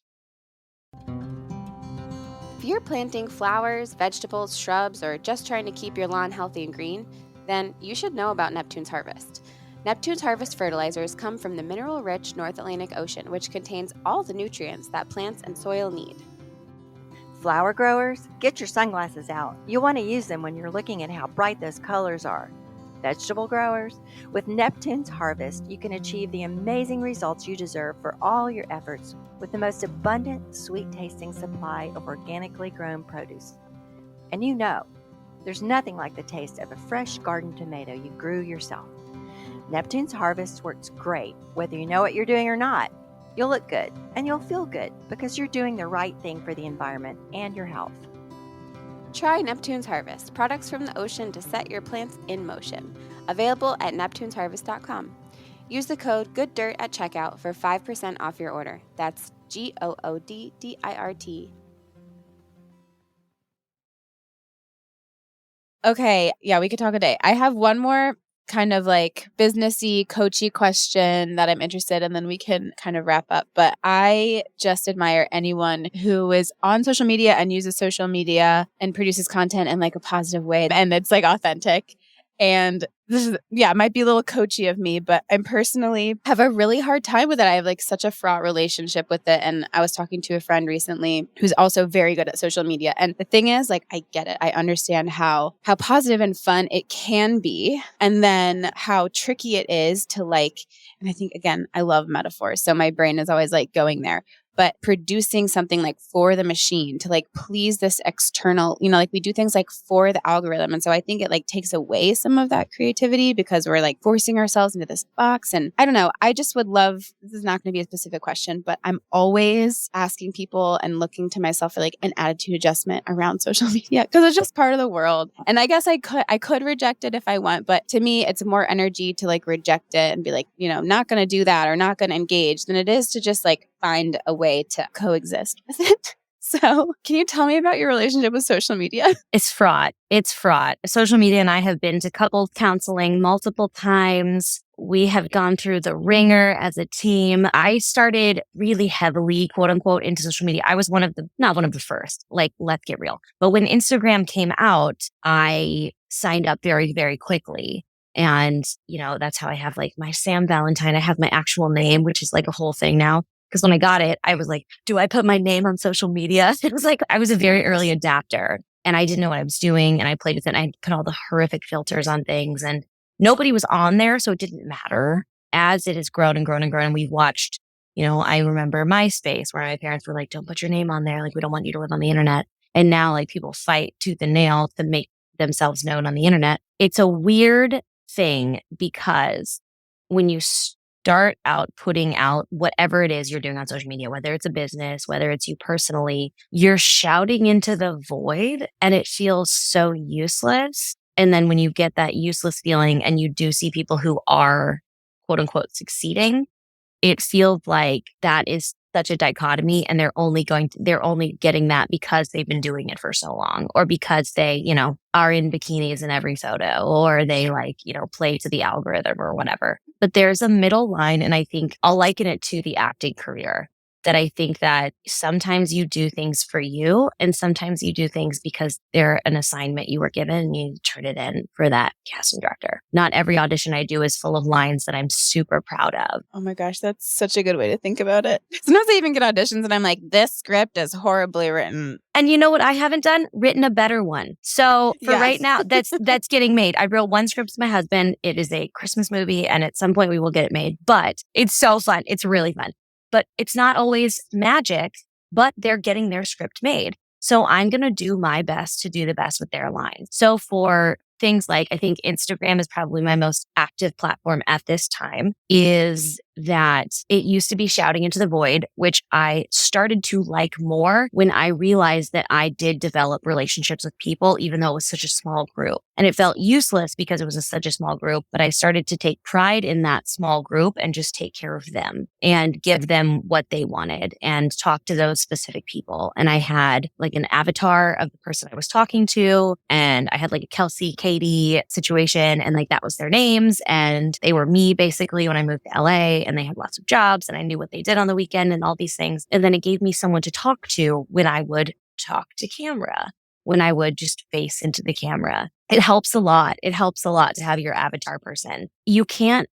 If you're planting flowers, vegetables, shrubs, or just trying to keep your lawn healthy and green, then you should know about Neptune's Harvest. Neptune's Harvest fertilizers come from the mineral-rich North Atlantic Ocean, which contains all the nutrients that plants and soil need. Flower growers, get your sunglasses out. You'll want to use them when you're looking at how bright those colors are. Vegetable growers, with Neptune's Harvest, you can achieve the amazing results you deserve for all your efforts with the most abundant, sweet-tasting supply of organically grown produce. And there's nothing like the taste of a fresh garden tomato you grew yourself. Neptune's Harvest works great, whether you know what you're doing or not. You'll look good, and you'll feel good because you're doing the right thing for the environment and your health. Try Neptune's Harvest, products from the ocean to set your plants in motion. Available at neptunesharvest.com. Use the code GOODDIRT at checkout for 5% off your order. That's GOODDIRT. Okay, yeah, we could talk a day. I have one more kind of like businessy, coachy question that I'm interested in, and then we can kind of wrap up. But I just admire anyone who is on social media and uses social media and produces content in like a positive way, and it's like authentic. And this is, it might be a little coachy of me, but I personally have a really hard time with it. I have like such a fraught relationship with it. And I was talking to a friend recently who's also very good at social media. And the thing is, like, I get it. I understand how positive and fun it can be. And then how tricky it is to like, and I think, again, I love metaphors. So my brain is always like going there. but producing something like for the machine to like please this external, like we do things like for the algorithm. And so I think it like takes away some of that creativity because we're like forcing ourselves into this box. And I don't know, I just would love, this is not going to be a specific question, but I'm always asking people and looking to myself for like an attitude adjustment around social media because it's just part of the world. And I guess I could reject it if I want, but to me, it's more energy to like reject it and be like, not going to do that or not going to engage than it is to just like find a way to coexist with it. So can you tell me about your relationship with social media? It's fraught. It's fraught. Social media and I have been to couples counseling multiple times. We have gone through the ringer as a team. I started really heavily, quote unquote, into social media. I was not one of the first, like, let's get real. But when Instagram came out, I signed up very, very quickly. And, that's how I have like my Sam Valentine. I have my actual name, which is like a whole thing now. Because when I got it, I was like, do I put my name on social media? It was like, I was a very early adapter and I didn't know what I was doing. And I played with it and I put all the horrific filters on things and nobody was on there. So it didn't matter. As it has grown and grown and grown, and we've watched, I remember MySpace where my parents were like, don't put your name on there. Like, we don't want you to live on the internet. And now like people fight tooth and nail to make themselves known on the internet. It's a weird thing because when you start out putting out whatever it is you're doing on social media, whether it's a business, whether it's you personally, you're shouting into the void and it feels so useless. And then when you get that useless feeling and you do see people who are quote unquote succeeding, it feels like that is such a dichotomy and they're only getting that because they've been doing it for so long or because they, are in bikinis in every photo or they like, play to the algorithm or whatever. But there's a middle line. And I think I'll liken it to the acting career. That I think that sometimes you do things for you and sometimes you do things because they're an assignment you were given and you turn it in for that casting director. Not every audition I do is full of lines that I'm super proud of. Oh my gosh, that's such a good way to think about it. Sometimes I even get auditions and I'm like, this script is horribly written. And you know what I haven't done? Written a better one. So for right now, that's getting made. I wrote one script with my husband. It is a Christmas movie and at some point we will get it made. But it's so fun. It's really fun. But it's not always magic, but they're getting their script made. So I'm going to do my best to do the best with their lines. So for things like, I think Instagram is probably my most active platform at this time, is that it used to be shouting into the void, which I started to like more when I realized that I did develop relationships with people, even though it was such a small group. And it felt useless because it was such a small group, but I started to take pride in that small group and just take care of them and give them what they wanted and talk to those specific people. And I had like an avatar of the person I was talking to, and I had like a Kelsey, Katie situation, and like that was their names. And they were me basically when I moved to LA. And they had lots of jobs and I knew what they did on the weekend and all these things. And then it gave me someone to talk to when I would talk to camera, when I would just face into the camera. It helps a lot. It helps a lot to have your avatar person. You can't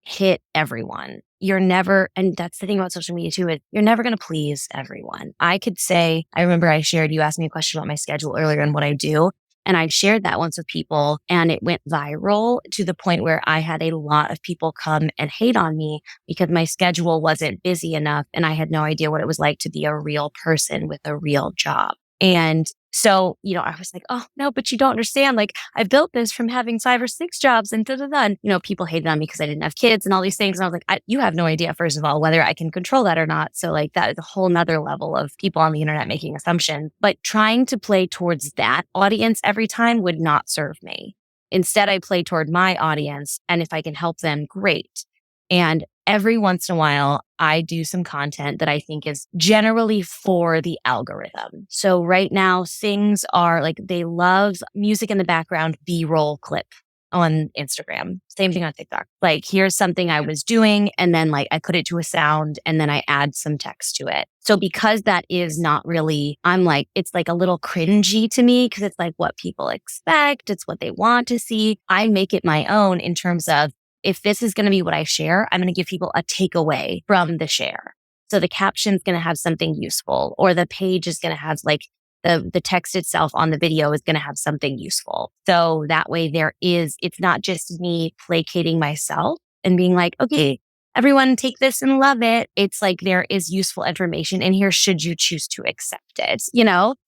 hit everyone. You're never, and that's the thing about social media too, is you're never going to please everyone. I could say, I remember you asked me a question about my schedule earlier and what I do. And I shared that once with people and it went viral to the point where I had a lot of people come and hate on me because my schedule wasn't busy enough and I had no idea what it was like to be a real person with a real job. And so, I was like, oh, no, but you don't understand. Like, I built this from having 5 or 6 jobs and da-da-da. And, people hated on me because I didn't have kids and all these things. And I was like, you have no idea, first of all, whether I can control that or not. So like that is a whole nother level of people on the internet making assumptions. But trying to play towards that audience every time would not serve me. Instead, I play toward my audience. And if I can help them, great. And every once in a while, I do some content that I think is generally for the algorithm. So right now, things are like, they love music in the background, B-roll clip on Instagram. Same thing on TikTok. Like, here's something I was doing, and then like I put it to a sound, and then I add some text to it. So because that is not really, I'm like, it's like a little cringy to me because it's like what people expect. It's what they want to see. I make it my own in terms of, if this is going to be what I share, I'm going to give people a takeaway from the share. So the caption's going to have something useful, or the page is going to have like the text itself on the video is going to have something useful. So that way it's not just me placating myself and being like, okay, everyone take this and love it. It's like there is useful information in here should you choose to accept it,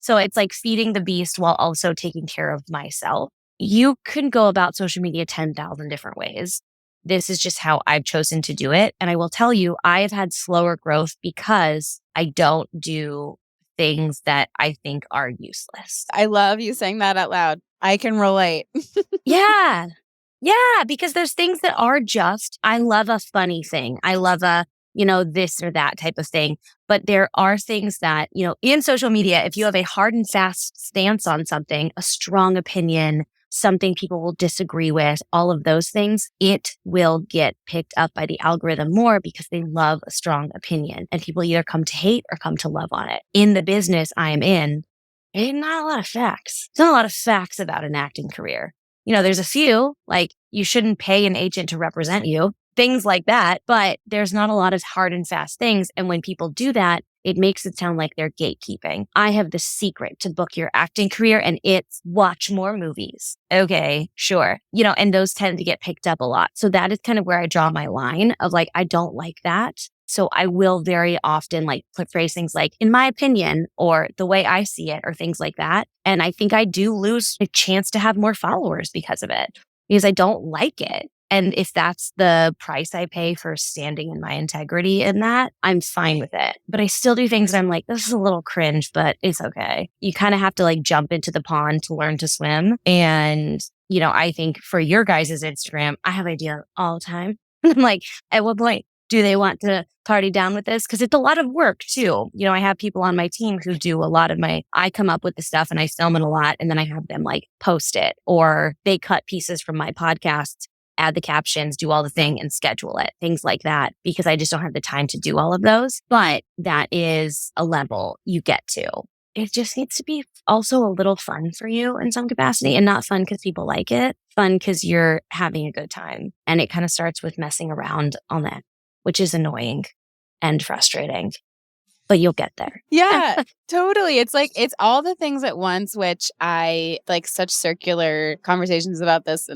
So it's like feeding the beast while also taking care of myself. You can go about social media 10,000 different ways. This is just how I've chosen to do it. And I will tell you, I have had slower growth because I don't do things that I think are useless. I love you saying that out loud. I can relate. Yeah. Yeah. Because there's things that are just, I love a funny thing. I love a, this or that type of thing. But there are things that, in social media, if you have a hard and fast stance on something, a strong opinion, something people will disagree with, all of those things, it will get picked up by the algorithm more because they love a strong opinion. And people either come to hate or come to love on it. In the business I am in, there's not a lot of facts. There's not a lot of facts about an acting career. There's a few, like you shouldn't pay an agent to represent you, things like that. But there's not a lot of hard and fast things. And when people do that, it makes it sound like they're gatekeeping. I have the secret to book your acting career and it's watch more movies. Okay, sure. And those tend to get picked up a lot. So that is kind of where I draw my line of like, I don't like that. So I will very often like phrase things like, in my opinion, or the way I see it, or things like that. And I think I do lose a chance to have more followers because of it, because I don't like it. And if that's the price I pay for standing in my integrity in that, I'm fine with it. But I still do things that I'm like, this is a little cringe, but it's okay. You kind of have to like jump into the pond to learn to swim. And, I think for your guys' Instagram, I have ideas all the time. I'm like, at what point do they want to party down with this? Because it's a lot of work too. I have people on my team who do a lot of I come up with the stuff and I film it a lot. And then I have them like post it, or they cut pieces from my podcast, add the captions, do all the thing and schedule it, things like that, because I just don't have the time to do all of those. But that is a level you get to. It just needs to be also a little fun for you in some capacity, and not fun because people like it, fun because you're having a good time. And it kind of starts with messing around on that, which is annoying and frustrating, but you'll get there. Yeah, totally. It's like, it's all the things at once, which I like such circular conversations about this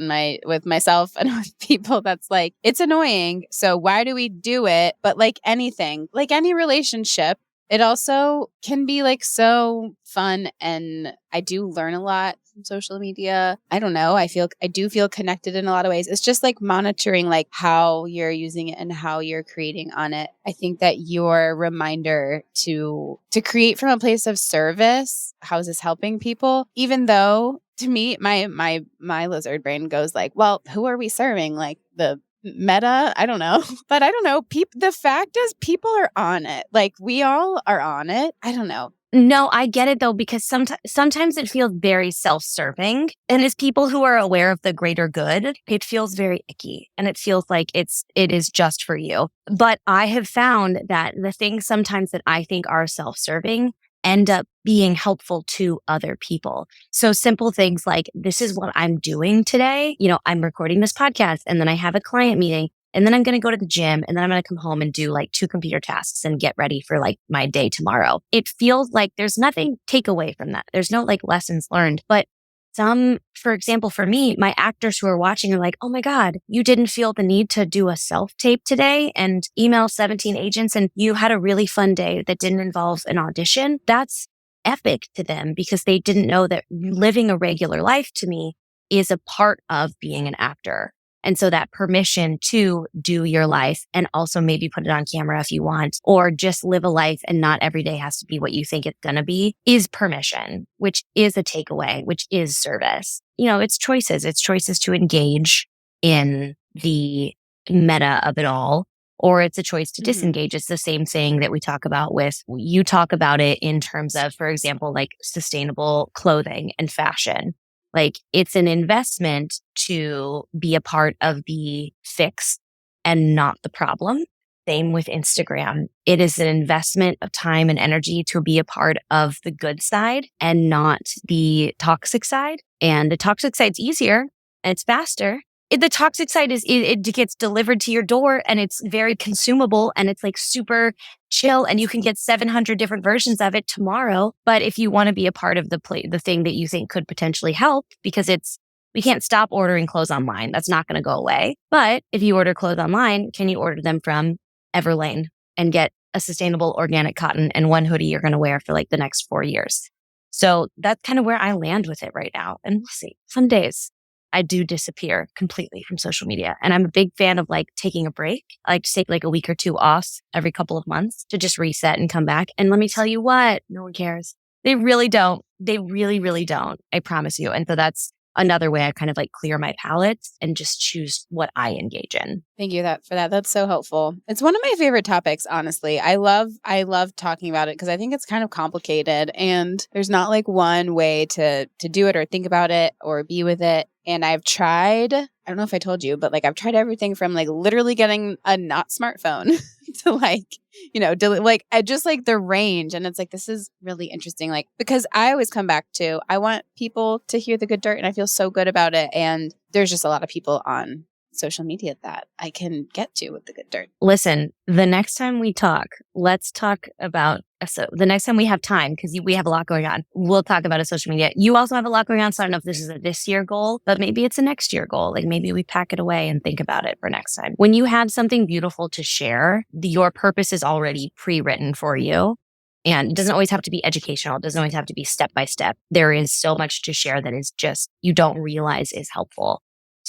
with myself and with people. That's like, it's annoying. So why do we do it? But like anything, like any relationship, it also can be like so fun. And I do learn a lot from social media. I don't know. I do feel connected in a lot of ways. It's just like monitoring like how you're using it and how you're creating on it. I think that your reminder to create from a place of service, how is this helping people? Even though to me, my lizard brain goes like, well, who are we serving? Like the meta, I don't know. But I don't know. The fact is people are on it. Like we all are on it. I don't know. No, I get it though, because sometimes it feels very self-serving. And as people who are aware of the greater good, it feels very icky and it feels like it is just for you. But I have found that the things sometimes that I think are self-serving end up being helpful to other people. So simple things like, this is what I'm doing today. I'm recording this podcast and then I have a client meeting and then I'm going to go to the gym and then I'm going to come home and do like 2 computer tasks and get ready for like my day tomorrow. It feels like there's nothing take away from that. There's no like lessons learned, but for example, for me, my actors who are watching are like, oh my God, you didn't feel the need to do a self-tape today and email 17 agents and you had a really fun day that didn't involve an audition. That's epic to them because they didn't know that living a regular life to me is a part of being an actor. And so that permission to do your life and also maybe put it on camera if you want, or just live a life and not every day has to be what you think it's going to be, is permission, which is a takeaway, which is service. It's choices. It's choices to engage in the meta of it all, or it's a choice to disengage. It's the same thing that we talk about you talk about it in terms of, for example, like sustainable clothing and fashion. Like it's an investment to be a part of the fix and not the problem. Same with Instagram. It is an investment of time and energy to be a part of the good side and not the toxic side. And the toxic side's easier and it's faster. The toxic side is it gets delivered to your door and it's very consumable and it's like super chill and you can get 700 different versions of it tomorrow. But if you want to be a part of the thing that you think could potentially help because it's We can't stop ordering clothes online. That's not going to go away. But if you order clothes online, can you order them from Everlane and get a sustainable organic cotton and one hoodie you're going to wear for like the next 4 years? So that's kind of where I land with it right now. And we'll see. Some days I do disappear completely from social media. And I'm a big fan of like taking a break. I like to take like a week or two off every couple of months to just reset and come back. And let me tell you what, no one cares. They really don't. They really, really don't. I promise you. And so that's another way I kind of like clear my palette and just choose what I engage in. Thank you for that. That's so helpful. It's one of my favorite topics, honestly. I love talking about it because I think it's kind of complicated and there's not like one way to do it or think about it or be with it. And I've tried, I don't know if I told you, but like I've tried everything from like literally getting a not smartphone to like, like I just like the range. And it's like, this is really interesting. Like, because I always come back to, I want people to hear the good dirt and I feel so good about it. And there's just a lot of people on social media that I can get to with the good dirt. Listen, the next time we talk, let's talk about, so the next time we have time, because we have a lot going on, we'll talk about a social media. You also have a lot going on. So I don't know if this is a this year goal, but maybe it's a next year goal. Like maybe we pack it away and think about it for next time. When you have something beautiful to share, your purpose is already pre-written for you. And it doesn't always have to be educational. It doesn't always have to be step by step. There is so much to share that is just, you don't realize is helpful.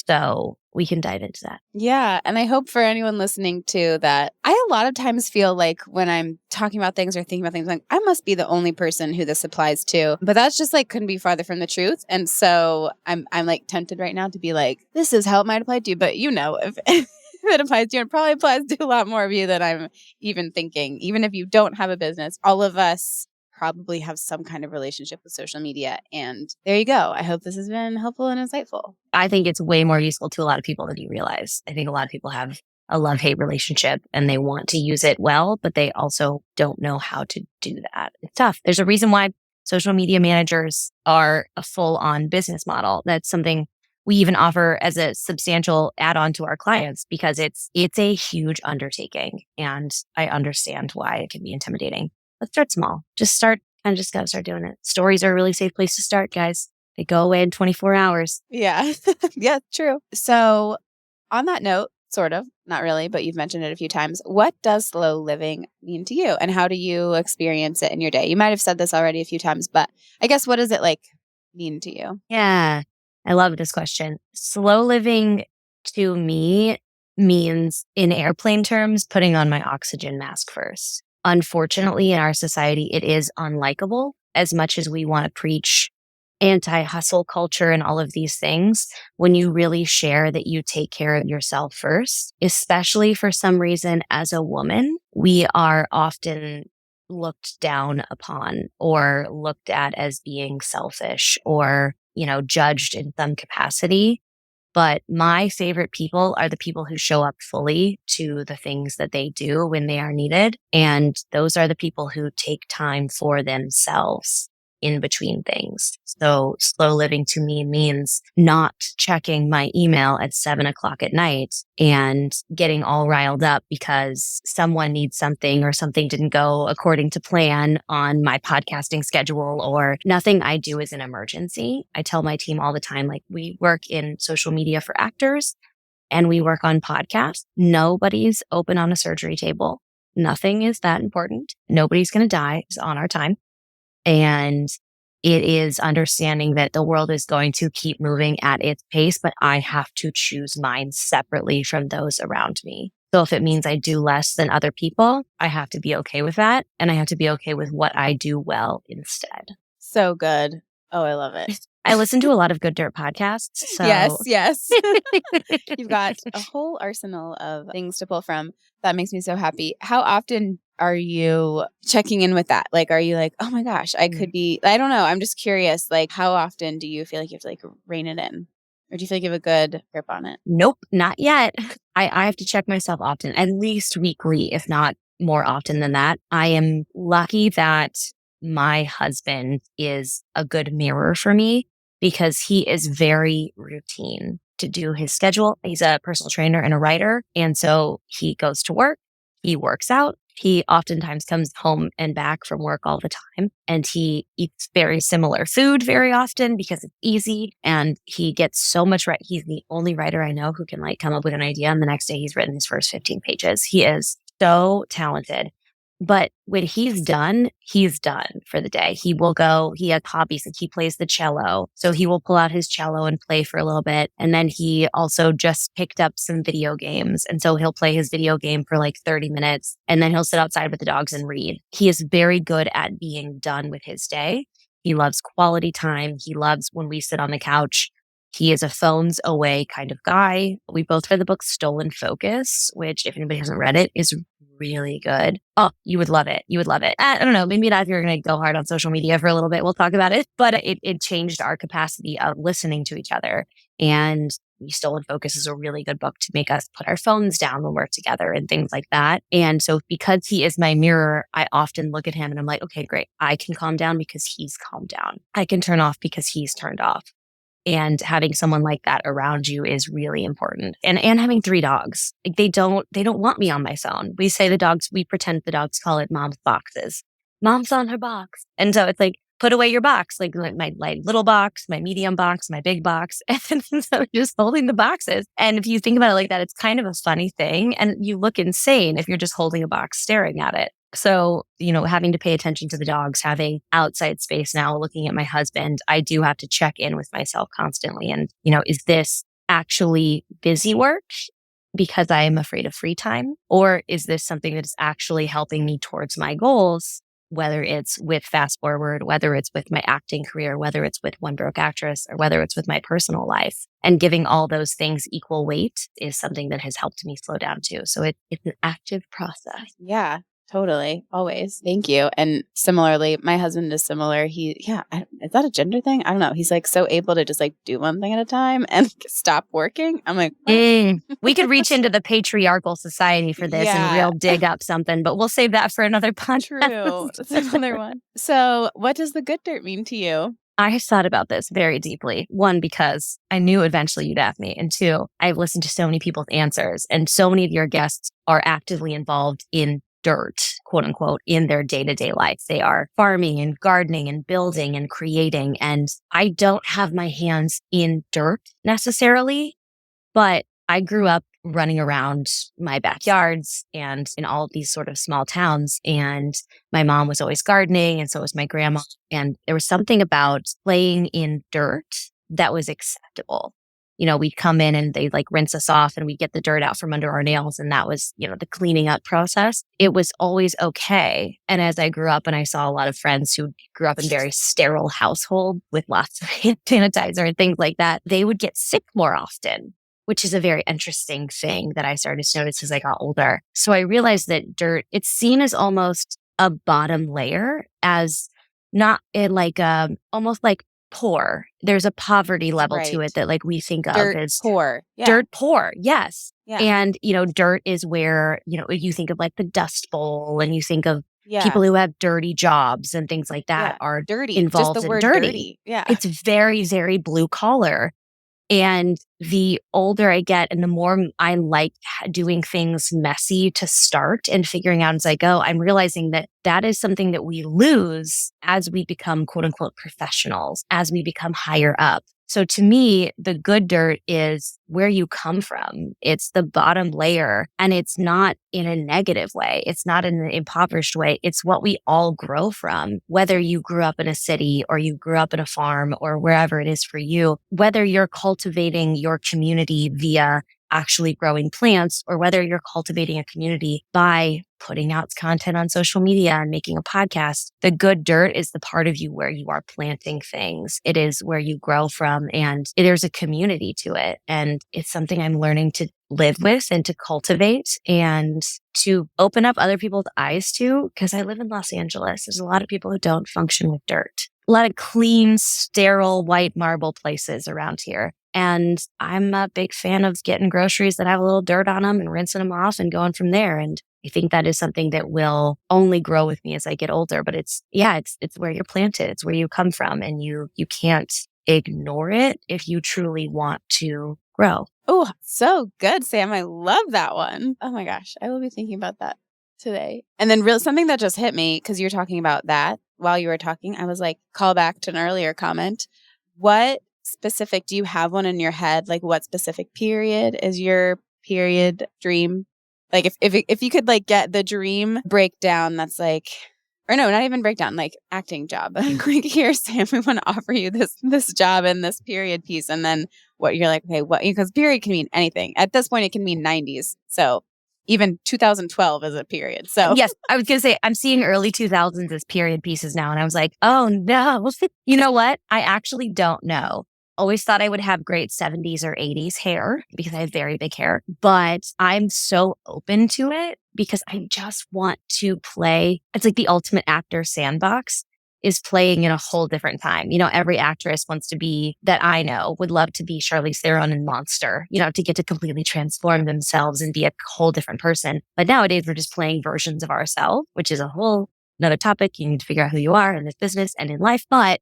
So we can dive into that. Yeah. And I hope for anyone listening too that I a lot of times feel like when I'm talking about things or thinking about things, like I must be the only person who this applies to. But that's just like couldn't be farther from the truth. And so I'm like tempted right now to be like, this is how it might apply to you. But if it applies to you, it probably applies to a lot more of you than I'm even thinking. Even if you don't have a business, all of us probably have some kind of relationship with social media. And there you go. I hope this has been helpful and insightful. I think it's way more useful to a lot of people than you realize. I think a lot of people have a love-hate relationship and they want to use it well, but they also don't know how to do that. It's tough. There's a reason why social media managers are a full-on business model. That's something we even offer as a substantial add-on to our clients because it's a huge undertaking. And I understand why it can be intimidating. Let's start small. Just gotta start doing it. Stories are a really safe place to start, guys. They go away in 24 hours. Yeah. Yeah, true. So on that note, sort of, not really, but you've mentioned it a few times. What does slow living mean to you? And how do you experience it in your day? You might have said this already a few times, but I guess what does it like mean to you? Yeah, I love this question. Slow living to me means, in airplane terms, putting on my oxygen mask first. Unfortunately, in our society, it is unlikable as much as we want to preach anti-hustle culture and all of these things. When you really share that you take care of yourself first, especially for some reason as a woman, we are often looked down upon or looked at as being selfish or, judged in some capacity. But my favorite people are the people who show up fully to the things that they do when they are needed. And those are the people who take time for themselves in between things. So slow living to me means not checking my email at 7:00 at night and getting all riled up because someone needs something or something didn't go according to plan on my podcasting schedule or nothing I do is an emergency. I tell my team all the time, like we work in social media for actors and we work on podcasts. Nobody's open on a surgery table. Nothing is that important. Nobody's going to die. It's on our time. And it is understanding that the world is going to keep moving at its pace, but I have to choose mine separately from those around me. So if it means I do less than other people, I have to be okay with that. And I have to be okay with what I do well instead. So good. Oh, I love it. I listen to a lot of Good Dirt podcasts. So. Yes. You've got a whole arsenal of things to pull from. That makes me so happy. How often are you checking in with that? Like, are you like, oh my gosh, I could be, I don't know. I'm just curious. Like, how often do you feel like you have to like rein it in? Or do you feel like you have a good grip on it? Nope, not yet. I have to check myself often, at least weekly, if not more often than that. I am lucky that my husband is a good mirror for me because he is very routine to do his schedule. He's a personal trainer and a writer. And so he goes to work, he works out, He oftentimes comes home and back from work all the time, and he eats very similar food very often because it's easy, and he gets so much right. He's the only writer I know who can like come up with an idea, and the next day he's written his first 15 pages. He is so talented. But when he's done for the day. He will go, he has hobbies, like he plays the cello. So he will pull out his cello and play for a little bit. And then he also just picked up some video games. And so he'll play his video game for like 30 minutes and then he'll sit outside with the dogs and read. He is very good at being done with his day. He loves quality time. He loves when we sit on the couch. He is a phones away kind of guy. We both read the book Stolen Focus, which if anybody hasn't read it is really good. Oh, you would love it. You would love it. I don't know. Maybe not if you're going to go hard on social media for a little bit. We'll talk about it. But it changed our capacity of listening to each other. And Stolen Focus is a really good book to make us put our phones down when we're together and things like that. And so because he is my mirror, I often look at him and I'm like, okay, great. I can calm down because he's calmed down. I can turn off because he's turned off. And having someone like that around you is really important. And having 3 dogs. Like they don't want me on my phone. We pretend the dogs call it mom's boxes. Mom's on her box. And so it's like, put away your box, like my little box, my medium box, my big box. And so just holding the boxes. And if you think about it like that, it's kind of a funny thing. And you look insane if you're just holding a box staring at it. So, having to pay attention to the dogs, having outside space now, looking at my husband, I do have to check in with myself constantly. And, is this actually busy work because I am afraid of free time? Or is this something that is actually helping me towards my goals, whether it's with Fast Forward, whether it's with my acting career, whether it's with One Broke Actress, or whether it's with my personal life? And giving all those things equal weight is something that has helped me slow down too. So it's an active process. Yeah. Totally. Always. Thank you. And similarly, my husband is similar. Is that a gender thing? I don't know. He's like so able to just like do one thing at a time and stop working. I'm like, we could reach into the patriarchal society for this and real dig up something, but we'll save that for another podcast. True. That's another one. So what does the good dirt mean to you? I have thought about this very deeply. 1, because I knew eventually you'd ask me. And 2, I've listened to so many people's answers and so many of your guests are actively involved in dirt, quote unquote, in their day-to-day life. They are farming and gardening and building and creating. And I don't have my hands in dirt necessarily, but I grew up running around my backyards and in all of these sort of small towns. And my mom was always gardening and so was my grandma. And there was something about playing in dirt that was acceptable. We'd come in and they'd like rinse us off and we'd get the dirt out from under our nails. And that was, the cleaning up process. It was always okay. And as I grew up and I saw a lot of friends who grew up in very sterile household with lots of hand sanitizer and things like that, they would get sick more often, which is a very interesting thing that I started to notice as I got older. So I realized that dirt, it's seen as almost a bottom layer, as not like almost like poor. There's a poverty level to it that like we think dirt of as poor. Yeah. Dirt poor. Yes. Yeah. And, dirt is where, you think of like the Dust Bowl and you think of people who have dirty jobs and things like that are dirty. Involved Just the in word dirty. Yeah. It's very, very blue collar. And the older I get and the more I like doing things messy to start and figuring out as I go, I'm realizing that that is something that we lose as we become quote unquote professionals, as we become higher up. So to me, the good dirt is where you come from. It's the bottom layer, and it's not in a negative way. It's not in an impoverished way. It's what we all grow from, whether you grew up in a city or you grew up in a farm or wherever it is for you, whether you're cultivating your community via actually growing plants or whether you're cultivating a community by putting out content on social media and making a podcast. The good dirt is the part of you where you are planting things. It is where you grow from, and there's a community to it. And it's something I'm learning to live with and to cultivate and to open up other people's eyes to, because I live in Los Angeles. There's a lot of people who don't function with dirt. A lot of clean, sterile, white marble places around here. And I'm a big fan of getting groceries that have a little dirt on them and rinsing them off and going from there. And I think that is something that will only grow with me as I get older. But it's where you're planted. It's where you come from. And you can't ignore it if you truly want to grow. Oh, so good, Sam. I love that one. Oh my gosh. I will be thinking about that today. And then something that just hit me, because you're talking about that while you were talking, I was like, call back to an earlier comment. What specific, do you have one in your head? Like what specific period is your period dream? Like if you could like get the dream breakdown, that's like, or no, not even breakdown, like acting job. Like here, Sam, we want to offer you this job in this period piece. And then what you're like, okay, what, because period can mean anything. At this point, it can mean 90s. So even 2012 is a period. So yes, I was going to say, I'm seeing early 2000s as period pieces now. And I was like, oh no. You know what? I actually don't know. Always thought I would have great 70s or 80s hair because I have very big hair, but I'm so open to it because I just want to play. It's like the ultimate actor sandbox is playing in a whole different time. You know, every actress wants to be, that I know, would love to be Charlize Theron in Monster, you know, to get to completely transform themselves and be a whole different person. But nowadays we're just playing versions of ourselves, which is a whole another topic. You need to figure out who you are in this business and in life. But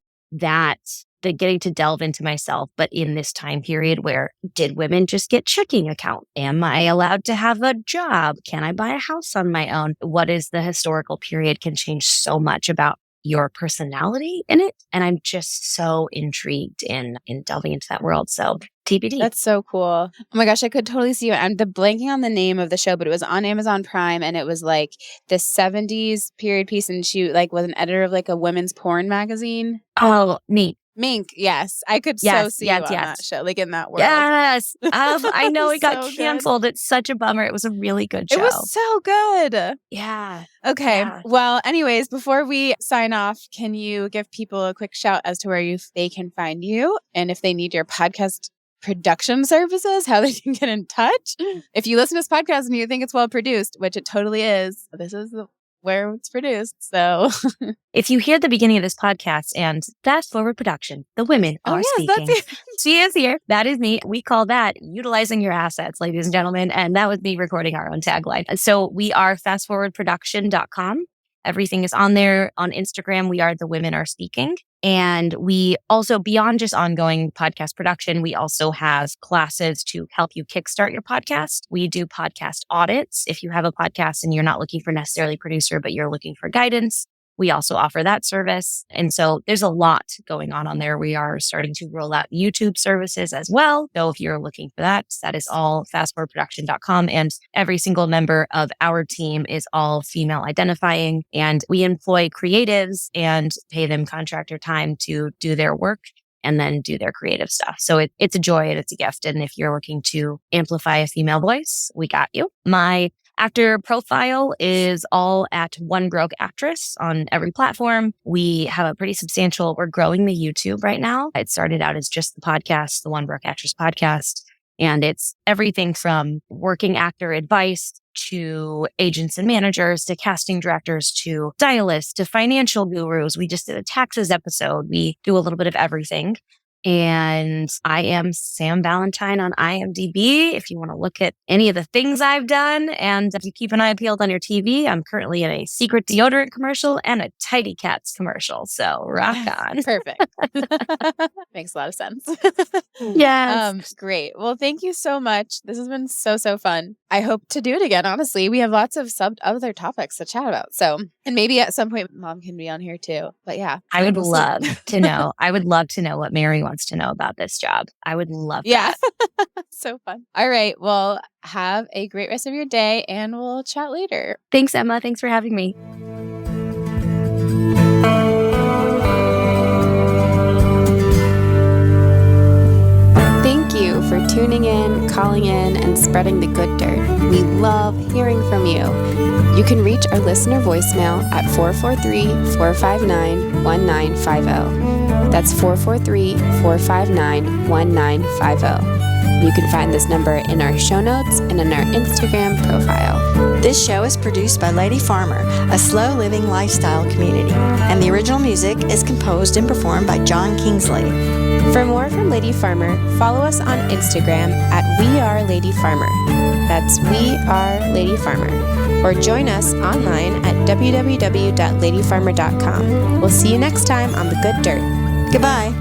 the getting to delve into myself, but in this time period where did women just get checking account? Am I allowed to have a job? Can I buy a house on my own? What is the historical period can change so much about your personality in it. And I'm just so intrigued in delving into that world. So TBD. That's so cool. Oh my gosh, I could totally see you. I'm blanking on the name of the show, but it was on Amazon Prime and it was like the 70s period piece. And she like was an editor of like a women's porn magazine. Oh, neat. Mink, yes. I could so see you on that show, like in that world. Yes. I know it got so canceled. It's such a bummer. It was a really good show. It was so good. Yeah. Okay. Yeah. Well, anyways, before we sign off, can you give people a quick shout as to where they can find you and if they need your podcast production services, how they can get in touch? If you listen to this podcast and you think it's well produced, which it totally is, this is where it's produced. So if you hear the beginning of this podcast and fast forward production, the women are speaking. She is here. That is me. We call that utilizing your assets, ladies and gentlemen. And that was me recording our own tagline. So we are fastforwardproduction.com. Everything is on there. On Instagram, we are The Women Are Speaking. And we also, beyond just ongoing podcast production, we also have classes to help you kickstart your podcast. We do podcast audits. If you have a podcast and you're not looking for necessarily a producer, but you're looking for guidance, we also offer that service. And so there's a lot going on there. We are starting to roll out YouTube services as well. So if you're looking for that, that is all fastforwardproduction.com. And every single member of our team is all female identifying. And we employ creatives and pay them contractor time to do their work and then do their creative stuff. So it's a joy and it's a gift. And if you're looking to amplify a female voice, we got you. My actor profile is all at One Broke Actress on every platform. We have a pretty substantial, we're growing the YouTube right now. It started out as just the podcast, the One Broke Actress podcast. And it's everything from working actor advice to agents and managers to casting directors to stylists to financial gurus. We just did a taxes episode. We do a little bit of everything. And I am Sam Valentine on IMDb. If you want to look at any of the things I've done, and if you keep an eye peeled on your TV, I'm currently in a secret deodorant commercial and a Tidy Cats commercial. So rock on. Perfect. Makes a lot of sense. Yes. Great. Well, thank you so much. This has been so fun. I hope to do it again. Honestly, we have lots of other topics to chat about. So, and maybe at some point, Mom can be on here too. But yeah, I would love to know. I would love to know what Mary wants to know about this job. I would love that. So fun. All right. Well, have a great rest of your day and we'll chat later. Thanks, Emma. Thanks for having me. Thank you for tuning in, calling in, and spreading the good dirt. We love hearing from you. You can reach our listener voicemail at 443-459-1950. That's 443-459-1950. You can find this number in our show notes and in our Instagram profile. This show is produced by Lady Farmer, a slow living lifestyle community, and the original music is composed and performed by John Kingsley. For more from Lady Farmer, follow us on Instagram at WeAreLadyFarmer. That's WeAreLadyFarmer. Or join us online at www.ladyfarmer.com. We'll see you next time on The Good Dirt. Goodbye.